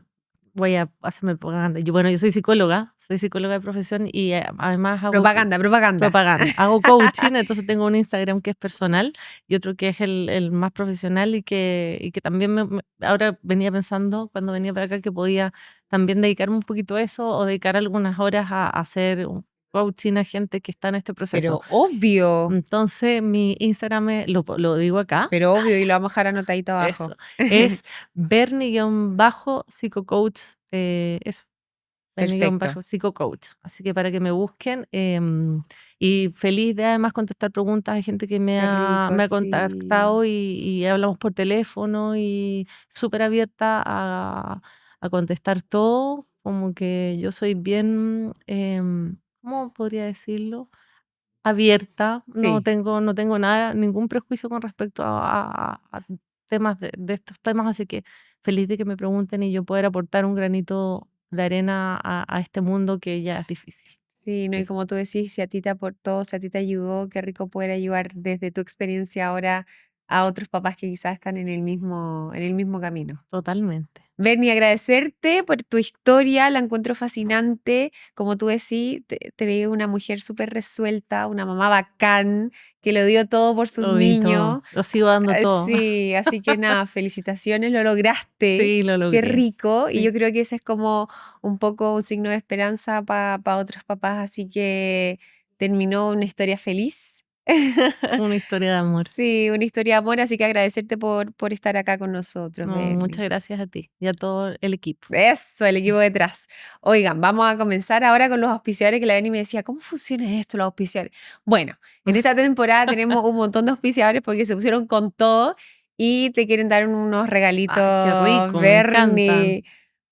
S2: voy a hacerme propaganda. Yo soy psicóloga de profesión y además hago
S1: Propaganda.
S2: propaganda. Hago coaching, entonces tengo un Instagram que es personal y otro que es el más profesional y que también ahora venía pensando cuando venía para acá que podía también dedicarme un poquito a eso o dedicar algunas horas a hacer un coaching a gente que está en este proceso.
S1: Pero obvio,
S2: Entonces mi Instagram lo digo acá.
S1: y lo vamos a dejar anotadito
S2: Eso.
S1: abajo.
S2: Es Bernie-psicocoach. Eso.
S1: Perfecto.
S2: Bernie-psicocoach. Así que para que me busquen. Y feliz de además contestar preguntas. Hay gente que
S1: Qué rico,
S2: me ha
S1: sí.
S2: contactado y hablamos por teléfono y súper abierta a contestar todo. como que yo soy bien, ¿cómo podría decirlo? Abierta, no
S1: Sí.
S2: tengo nada, ningún prejuicio con respecto a temas de estos temas, así que feliz de que me pregunten y yo poder aportar un granito de arena a este mundo que ya es difícil.
S1: Sí, no, y
S2: Eso,
S1: como tú decís, si a ti te aportó, si a ti te ayudó, qué rico poder ayudar desde tu experiencia ahora a otros papás que quizás están en el mismo camino.
S2: totalmente.
S1: Bernie, agradecerte por tu historia, la encuentro fascinante. Como tú decís, te veo una mujer súper resuelta, una mamá bacán, que lo dio todo por sus
S2: Lo di
S1: niños.
S2: todo, lo sigo dando todo.
S1: Sí, así que nada, felicitaciones, lo lograste.
S2: Sí, lo
S1: Qué
S2: logré.
S1: rico. Y
S2: Sí,
S1: yo creo que ese es como un poco un signo de esperanza para otros papás, así que terminó una historia feliz.
S2: una historia de amor.
S1: Sí, una historia de amor, así que agradecerte por estar acá con nosotros,
S2: No,
S1: Bernie.
S2: muchas gracias a ti y a todo el equipo.
S1: Eso, el equipo detrás. Oigan, vamos a comenzar ahora con los auspiciadores, que la Dani me decía, ¿cómo funciona esto, los auspiciadores? Bueno, en esta temporada tenemos un montón de auspiciadores porque se pusieron con todo y te quieren dar unos
S2: Ay, qué
S1: regalitos,
S2: rico, me encantan.
S1: Bernie.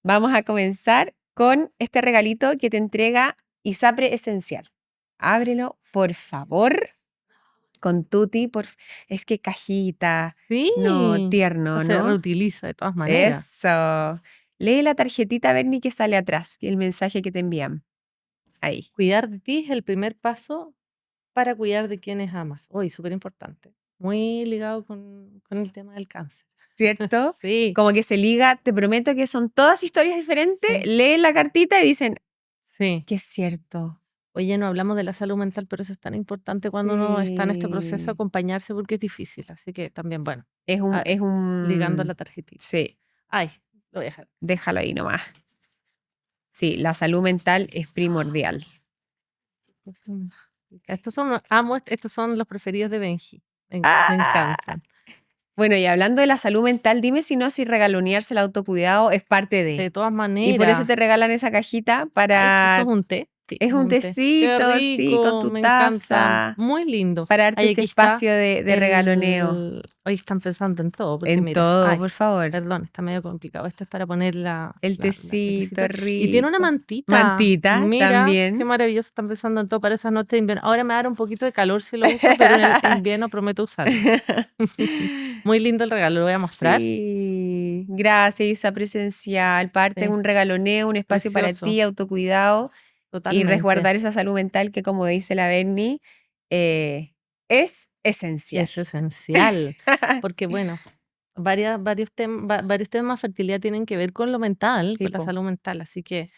S1: Vamos a comenzar con este regalito que te entrega ISAPRE Esencial. Ábrelo, por favor, con Tuti. Es que cajita, no,
S2: Sí,
S1: tierno,
S2: se
S1: ¿no?
S2: reutiliza de todas maneras.
S1: Eso. Lee la tarjetita, Bernie, que sale atrás, y el mensaje que te envían. Ahí.
S2: Cuidar de ti es el primer paso para cuidar de quienes amas. Uy, súper importante. Muy ligado con el tema del cáncer.
S1: ¿Cierto?
S2: Sí,
S1: Como que se liga, te prometo que son todas historias diferentes.
S2: sí,
S1: Leen la cartita y dicen,
S2: sí.
S1: que es cierto.
S2: Oye, no hablamos de la salud mental, pero eso es tan importante cuando uno está en este proceso,
S1: Sí.
S2: acompañarse porque es difícil. Así que también, bueno,
S1: Es un,
S2: ah,
S1: es
S2: ligando a la
S1: un,
S2: tarjetita.
S1: sí,
S2: Ay, lo voy a dejar.
S1: déjalo ahí nomás. Sí, la salud mental es primordial.
S2: Estos son, amo, estos son los preferidos de Benji. Me
S1: ¡Ah!
S2: encantan.
S1: Bueno, y hablando de la salud mental, dime si no, si regalonearse el autocuidado es parte
S2: De
S1: de.
S2: todas
S1: Y por eso
S2: maneras.
S1: te regalan esa cajita
S2: Ay, esto es
S1: para.
S2: un té. Sí,
S1: Es
S2: es
S1: un
S2: un té. Qué
S1: tecito, sí, con
S2: rico,
S1: tu
S2: me encanta.
S1: taza,
S2: Muy lindo.
S1: para darte
S2: Ay,
S1: ese
S2: aquí está
S1: espacio de regaloneo.
S2: Hoy están pensando en todo, porque
S1: En
S2: mira,
S1: todo,
S2: ay,
S1: por favor.
S2: perdón, está medio complicado. Esto es para poner
S1: El
S2: el
S1: tecito
S2: tecito. Y tiene una
S1: rico.
S2: mantita.
S1: Mantita
S2: Mira, qué
S1: también.
S2: maravilloso. Están pensando en todo para esas noches de invierno. Ahora me dará un poquito de calor si lo uso, pero en el invierno prometo usarlo. Muy lindo el regalo, lo voy a mostrar.
S1: Sí, gracias, Isa Presencial. Parte de
S2: Sí,
S1: un regaloneo, un espacio para
S2: precioso,
S1: ti, autocuidado y
S2: totalmente.
S1: resguardar esa salud mental que, como dice la Berni, es esencial.
S2: Es esencial, porque bueno, varios temas de fertilidad tienen que ver con lo mental,
S1: Sí,
S2: con la
S1: po.
S2: salud mental, así que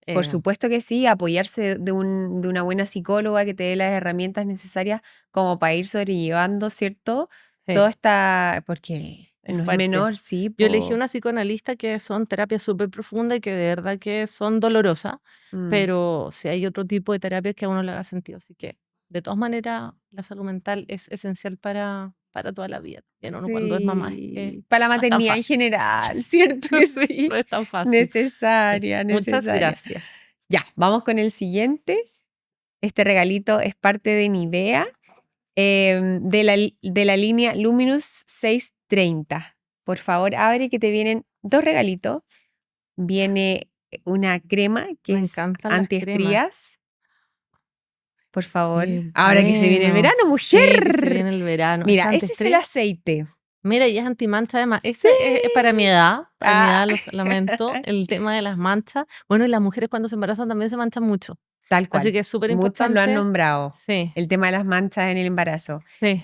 S1: Por
S2: eh,
S1: supuesto que sí, apoyarse de una buena psicóloga que te dé las herramientas necesarias como para ir sobrellevando, ¿cierto? Todo
S2: sí,
S1: está, porque
S2: es
S1: no es
S2: fuerte.
S1: menor, sí,
S2: Yo elegí
S1: po.
S2: una psicoanalista que son terapias súper profundas y que de verdad que son dolorosas,
S1: Mm,
S2: pero si hay otro tipo de terapias que a uno le haga sentido, así que de todas maneras la salud mental es esencial para toda la vida. También uno cuando es mamá es que
S1: sí, para la
S2: no es tan
S1: maternidad en
S2: fácil.
S1: general, ¿cierto que
S2: Sí, no
S1: sí?
S2: es tan fácil. Sí.
S1: Necesaria,
S2: Muchas
S1: necesaria.
S2: gracias.
S1: Ya, vamos con el siguiente. Este regalito es parte de Nivea, de la línea Luminous 630. Por favor, abre que te vienen dos regalitos. Viene una crema que
S2: Me
S1: es
S2: encantan las cremas.
S1: antiestrías. Por favor.
S2: Qué
S1: Ahora que se viene el
S2: bueno.
S1: verano,
S2: Sí, que se
S1: mujer.
S2: viene el verano.
S1: Mira,
S2: Este
S1: ese es el
S2: antiestrés,
S1: aceite.
S2: mira, y es antimancha además.
S1: Sí.
S2: Este es para mi
S1: Ah.
S2: edad, lo lamento, el tema de las manchas. Bueno, y las mujeres cuando se embarazan también se manchan mucho.
S1: Tal
S2: Así
S1: cual.
S2: que es súper
S1: Muchas lo han
S2: importante.
S1: nombrado.
S2: Sí,
S1: El tema de las manchas en el embarazo.
S2: sí.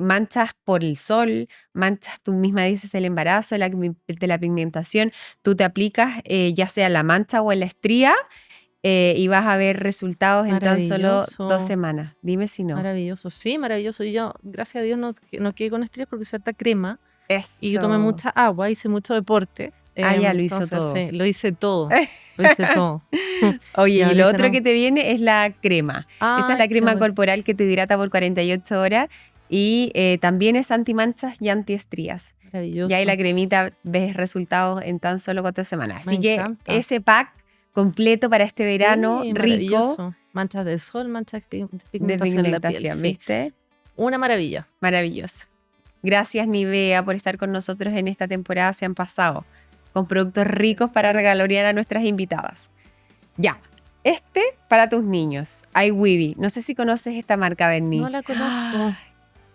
S1: Manchas por el sol, manchas, tú misma dices, del embarazo, de la pigmentación. Tú te aplicas ya sea en la mancha o en la estría y vas a ver resultados en tan solo 2
S2: Maravilloso.
S1: semanas. Dime si no.
S2: Maravilloso. Sí, maravilloso. Y yo, gracias a Dios, no quedé con estrías porque usé harta crema. Y yo tomé
S1: Eso.
S2: mucha agua, hice mucho deporte.
S1: Ah, ya lo hizo
S2: Entonces,
S1: todo.
S2: sí, lo hice todo. Lo hice todo.
S1: Oye,
S2: Y
S1: y lo
S2: ahorita
S1: otro
S2: no.
S1: que te viene es la crema. Esa es
S2: Ay,
S1: la
S2: qué
S1: crema
S2: bueno.
S1: corporal que te hidrata por 48 horas y también es antimanchas y antiestrías. Y ahí la
S2: Maravilloso.
S1: cremita ves resultados en tan solo 4 semanas.
S2: Me
S1: Así que
S2: encanta.
S1: ese pack completo para este verano,
S2: Sí,
S1: rico,
S2: maravilloso. Manchas de sol, manchas de
S1: de
S2: pigmentación en la piel.
S1: pigmentación,
S2: Sí.
S1: ¿viste?
S2: Una maravilla.
S1: Maravilloso. Gracias, Nivea, por estar con nosotros en esta temporada. Se han pasado con productos ricos para regalonear a nuestras invitadas. Ya, para tus niños, iWeeby. No sé si conoces esta marca, Berni.
S2: No la conozco.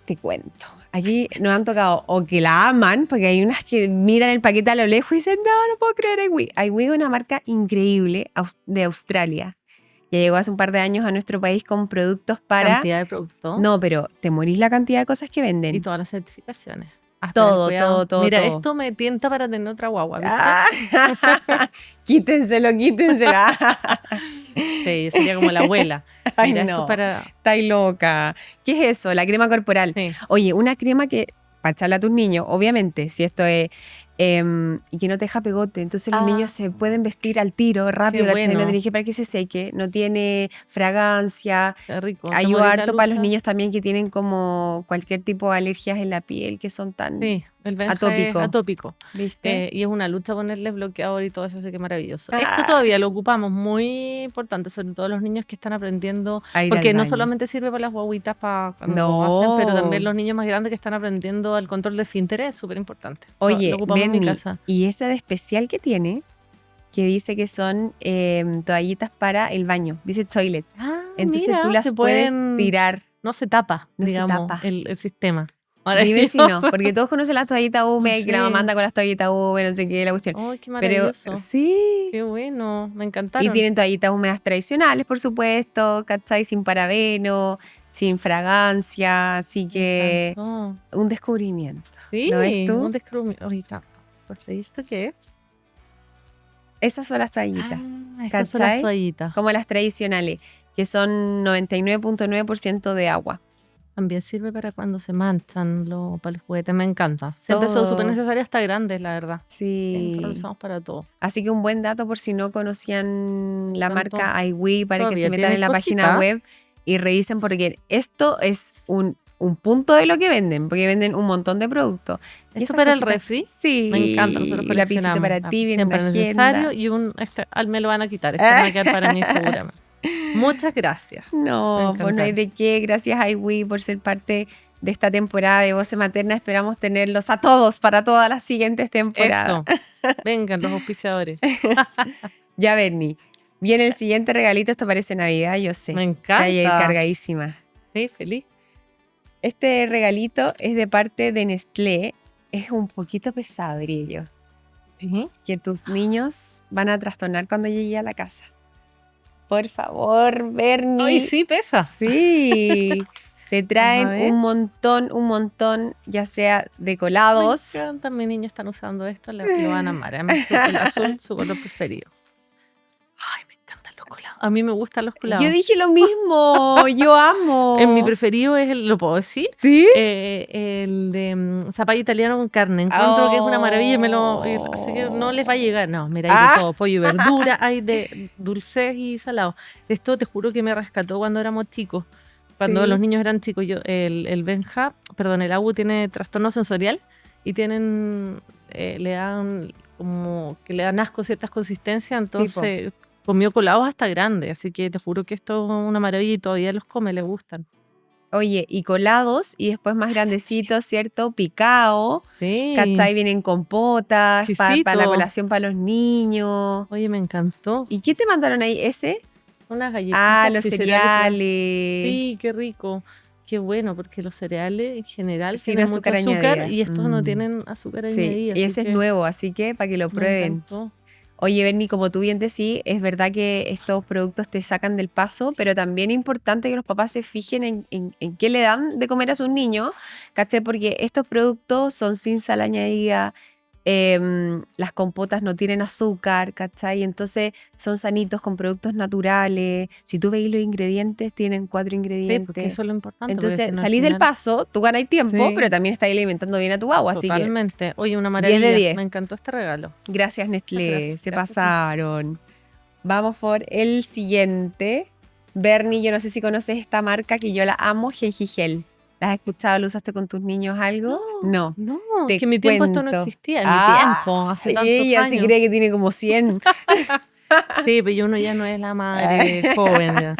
S1: Te cuento. Aquí nos han tocado o que la aman, porque hay unas que miran el paquete a lo lejos y dicen, no puedo creer iWeeby. iWeeby es una marca increíble de Australia. Ya llegó hace un par de años a nuestro país con productos para...
S2: Cantidad de productos.
S1: No, pero te morís la cantidad de cosas que venden.
S2: Y todas las certificaciones.
S1: Todo.
S2: Mira, esto me tienta para tener otra guagua, ¿viste?
S1: Quítenselo.
S2: Sí, sería como la abuela.
S1: Ay,
S2: Mira,
S1: no.
S2: esto para...
S1: Estáis loca. ¿Qué es eso? La crema corporal.
S2: Sí.
S1: Oye, una crema que para echarle a tus niños, obviamente, si esto es... y que no te deja pegote. Entonces los niños se pueden vestir al tiro, rápido,
S2: Qué bueno.
S1: no tenés que para que se seque, no tiene fragancia.
S2: Qué rico.
S1: Ayuda harto para los niños también que tienen como cualquier tipo de alergias en la piel, que son tan
S2: Sí, el Benja
S1: atópico.
S2: es atópico.
S1: ¿Viste?
S2: Y es una lucha ponerles bloqueador y todo eso, así que maravilloso. Esto todavía lo ocupamos, muy importante, sobre todo los niños que están aprendiendo, porque no solamente sirve para las guaguitas para cuando hacen, pero también los niños más grandes que están aprendiendo el control de esfínteres es súper importante.
S1: Oye,
S2: lo ocupamos en mi
S1: Berni,
S2: casa.
S1: y esa de especial que tiene, que dice que son toallitas para el baño, dice toilet. Entonces
S2: mira,
S1: tú las puedes tirar.
S2: No se tapa,
S1: No se
S2: digamos,
S1: tapa.
S2: el sistema.
S1: Dime si no, porque todos conocen las toallitas húmedas y que la
S2: Sí.
S1: mamá anda con las toallitas húmedas, no sé qué, la cuestión.
S2: ¡Ay, qué
S1: Pero
S2: maravilloso!
S1: sí.
S2: ¡Qué bueno! Me encantaron.
S1: Y tienen toallitas húmedas tradicionales, por supuesto, ¿cachai? Sin parabeno, sin fragancia, así que un descubrimiento.
S2: Sí,
S1: ¿Lo ves tú?
S2: un descubrimiento. Ahorita, pues, ¿esto qué es?
S1: Esas son las toallitas,
S2: Estas son las
S1: ¿cachai?
S2: toallitas.
S1: Como las tradicionales, que son 99.9% de agua.
S2: También sirve para cuando se manchan para los juguetes. Me encanta. Siempre son súper necesarias hasta grandes, la verdad.
S1: Sí.
S2: Nosotros lo usamos para todo.
S1: Así que un buen dato por si no conocían la
S2: Tanto.
S1: marca iWeeby, para que
S2: Todavía
S1: se metan
S2: tiene
S1: en la página
S2: cositas.
S1: web y revisen, porque esto es un punto de lo que venden, porque venden un montón de productos. Y
S2: ¿Esto
S1: esas
S2: para el
S1: cositas-
S2: refri?
S1: Sí.
S2: Me encanta. Nosotros
S1: y lapicito
S2: coleccionamos.
S1: para ti, viene
S2: Siempre
S1: una
S2: necesario
S1: agenda.
S2: y me lo van a quitar. Esto me va a quedar para mí seguramente. Muchas gracias.
S1: No,
S2: Me
S1: pues no hay
S2: encantaron.
S1: de qué. Gracias a iWeeby por ser parte de esta temporada de Voces Materna. Esperamos tenerlos a todos para todas las siguientes temporadas.
S2: Eso. Vengan los auspiciadores.
S1: Ya, Berni, viene el siguiente regalito. Esto parece Navidad, yo sé.
S2: Me
S1: Te vaya a ir
S2: encanta.
S1: cargadísima.
S2: Sí, feliz.
S1: Este regalito es de parte de Nestlé. Es un poquito pesado, diría yo.
S2: Sí.
S1: Que tus niños van a trastornar cuando llegue a la casa. Por favor, Berni.
S2: Ay, sí, pesa.
S1: Sí. Te traen
S2: Vamos a ver.
S1: un montón, ya sea de colados.
S2: Me encanta, mis niños están usando esto, lo van a amar. Además, el azul, su color preferido. Ay, me encantan los colados. A mí me gustan los colados.
S1: Yo dije lo mismo, yo amo.
S2: Mi preferido es ¿lo puedo decir?
S1: ¿Sí?
S2: El de zapallo italiano con carne. Encuentro que es una maravilla así que no les va a llegar. No, mira, hay de todo, pollo y verdura, hay de dulces y salados. Esto te juro que me rescató cuando éramos chicos. Cuando
S1: Sí.
S2: los niños eran chicos, el Benja, perdón, el Abu tiene trastorno sensorial y le dan asco ciertas consistencias, entonces comió colados hasta grande, así que te juro que esto es una maravilla y todavía los come, le gustan.
S1: Oye, y colados, y después más grandecitos, ¿cierto? Picao.
S2: Sí.
S1: ¿Cachai? Vienen compotas, para
S2: Exquisito.
S1: la colación para los niños.
S2: Oye, me encantó.
S1: ¿Y qué te mandaron ahí? ¿Ese?
S2: Unas galletitas.
S1: Ah, los
S2: y
S1: cereales.
S2: Sí, qué rico. Qué bueno, porque los cereales en general
S1: Sin
S2: tienen
S1: azúcar
S2: mucho azúcar
S1: añadida.
S2: y estos no tienen azúcar
S1: Sí,
S2: añadida.
S1: y
S2: así
S1: ese es
S2: que
S1: nuevo, así que para que lo
S2: me
S1: prueben.
S2: encantó.
S1: Oye, Berni, como tú bien decís, es verdad que estos productos te sacan del paso, pero también es importante que los papás se fijen en qué le dan de comer a sus niños, ¿cachai? Porque estos productos son sin sal añadida, las compotas no tienen azúcar, ¿cachai? Entonces son sanitos con productos naturales. Si tú veis los ingredientes, tienen 4
S2: Sí,
S1: ingredientes.
S2: porque eso es lo importante. porque
S1: Entonces
S2: si no, al
S1: salís del
S2: final-
S1: paso, tú ganas tiempo,
S2: Sí.
S1: pero también estás alimentando bien a tu agua, así que
S2: Totalmente. Oye, una
S1: 10 de
S2: maravilla.
S1: 10.
S2: Me encantó este regalo.
S1: gracias, Nestlé,
S2: Gracias,
S1: se
S2: gracias.
S1: pasaron. Vamos por el siguiente. Bernie, yo no sé si conoces esta marca que yo la amo, Gengigel. ¿La has escuchado? ¿Lo usaste con tus niños algo? No.
S2: No,
S1: Te
S2: que en mi tiempo esto no
S1: cuento.
S2: existía. En mi tiempo, hace tantos
S1: ella
S2: años.
S1: sí cree que tiene como 100.
S2: Sí, pero uno ya no es la madre joven. Ya.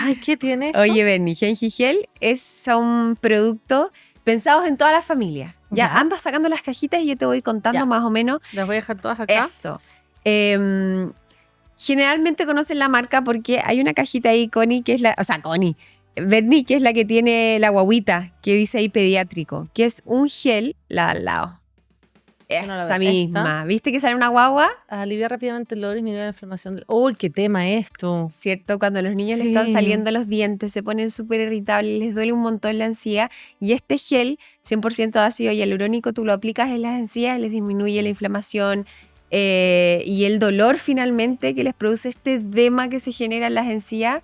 S2: Ay, ¿qué tiene esto?
S1: Oye, Bernie, Gengigel son productos pensados en toda la familia. Ya,
S2: Ya.
S1: anda sacando las cajitas y yo te voy contando
S2: Ya.
S1: más o menos
S2: Las voy a dejar todas acá.
S1: eso. Generalmente conocen la marca porque hay una cajita ahí, Connie, que es Bernie, que es la que tiene la guaguita, que dice ahí pediátrico, que es un gel, la al lado.
S2: no la
S1: Esa
S2: veo.
S1: misma. ¿Viste que sale una guagua?
S2: Alivia rápidamente el dolor y disminuye la inflamación. ¡Uy, qué tema esto!
S1: ¿Cierto? Cuando a los niños les están
S2: Sí.
S1: saliendo los dientes, se ponen súper irritables, les duele un montón la encía. Y este gel, 100% ácido hialurónico, tú lo aplicas en las encías y les disminuye la inflamación y el dolor finalmente que les produce este edema que se genera en las encías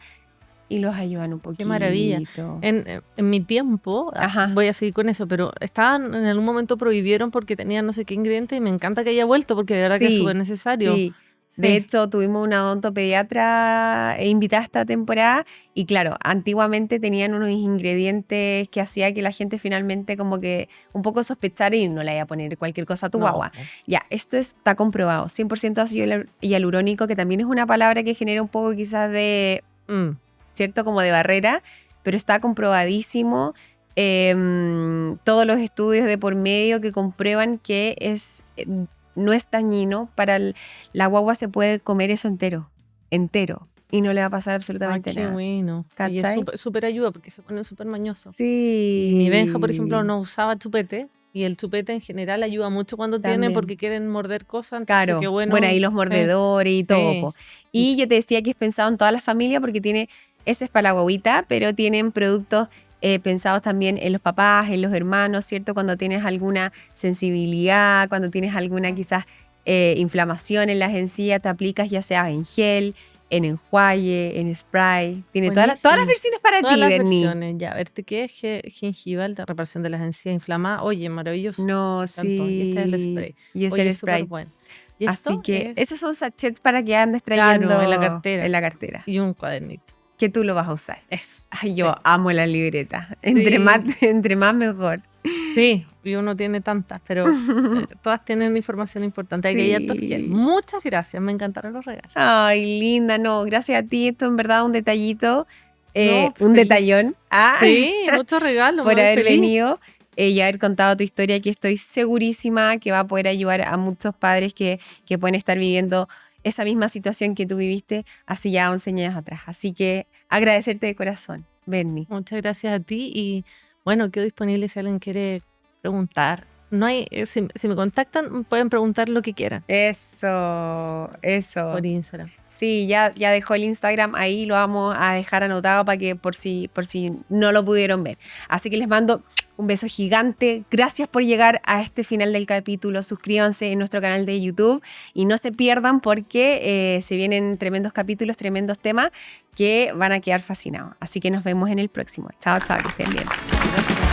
S1: y los ayudan un poquito.
S2: ¡Qué maravilla! En mi tiempo,
S1: Ajá.
S2: voy a seguir con eso, pero estaban, en algún momento prohibieron porque tenían no sé qué ingrediente y me encanta que haya vuelto porque de verdad que es
S1: Sí,
S2: súper necesario.
S1: Sí.
S2: Sí.
S1: De hecho, tuvimos una odontopediatra invitada esta temporada y claro, antiguamente tenían unos ingredientes que hacía que la gente finalmente como que un poco sospechara y no le iba a poner cualquier cosa a tu
S2: No.
S1: guagua. Ya, esto está comprobado, 100% ácido hialurónico, que también es una palabra que genera un poco quizás de,
S2: Mm.
S1: ¿cierto? Como de barrera, pero está comprobadísimo. Todos los estudios de por medio que comprueban que no es dañino para la guagua, se puede comer eso entero y no le va a pasar absolutamente
S2: Ay, qué
S1: nada.
S2: bueno. Oye,
S1: ¿Cachai?
S2: súper ayuda porque se pone súper mañoso.
S1: Sí.
S2: Y mi Benja, por ejemplo, no usaba chupete. Y el chupete en general ayuda mucho cuando
S1: También.
S2: tienen porque quieren morder cosas. Entonces,
S1: Claro,
S2: qué
S1: bueno, ahí los
S2: sí.
S1: mordedores y todo.
S2: Sí.
S1: Po. Y yo te decía que es pensado en toda la familia porque ese es para la guaguita, pero tienen productos pensados también en los papás, en los hermanos, ¿cierto? Cuando tienes alguna sensibilidad, cuando tienes alguna quizás inflamación en las encías, te aplicas ya sea en gel, en enjuague, en spray. Tiene todas las
S2: Buenísimo.
S1: versiones para
S2: Todas
S1: ti,
S2: las
S1: Berni.
S2: versiones. Ya, a ver, ¿qué es gingival? La reparación de las encías inflamadas. Oye, maravilloso.
S1: No,
S2: Me encantó. Y este es el spray.
S1: Y es
S2: Oye,
S1: el
S2: súper
S1: spray.
S2: bueno. ¿Y
S1: Así
S2: esto
S1: que
S2: es?
S1: esos son sachets para que andes trayendo
S2: Claro, en la cartera.
S1: en la cartera.
S2: Y un cuadernito.
S1: Que tú lo vas a usar.
S2: Eso.
S1: Ay, yo
S2: Sí.
S1: amo la libreta. Entre más mejor.
S2: Sí, y uno tiene tantas, pero todas tienen información importante. Hay que ir a Torquiel. Muchas gracias, me encantaron los regalos.
S1: Ay, linda, no, gracias a ti. Esto en verdad un detallito,
S2: No,
S1: un
S2: feliz.
S1: detallón.
S2: Sí, muchos regalos.
S1: Por
S2: muy
S1: haber
S2: feliz.
S1: venido y haber contado tu historia, que estoy segurísima que va a poder ayudar a muchos padres que pueden estar viviendo esa misma situación que tú viviste hace ya 11 años atrás. Así que agradecerte de corazón, Berni.
S2: Muchas gracias a ti y bueno, quedo disponible si alguien quiere preguntar. No hay, si me contactan, pueden preguntar lo que quieran.
S1: Eso.
S2: Por Instagram.
S1: Sí, ya dejó el Instagram ahí, lo vamos a dejar anotado para que por si no lo pudieron ver. Así que les mando un beso gigante. Gracias por llegar a este final del capítulo. Suscríbanse en nuestro canal de YouTube y no se pierdan porque se vienen tremendos capítulos, tremendos temas que van a quedar fascinados. Así que nos vemos en el próximo. Chao, chao, que estén bien.
S2: Gracias.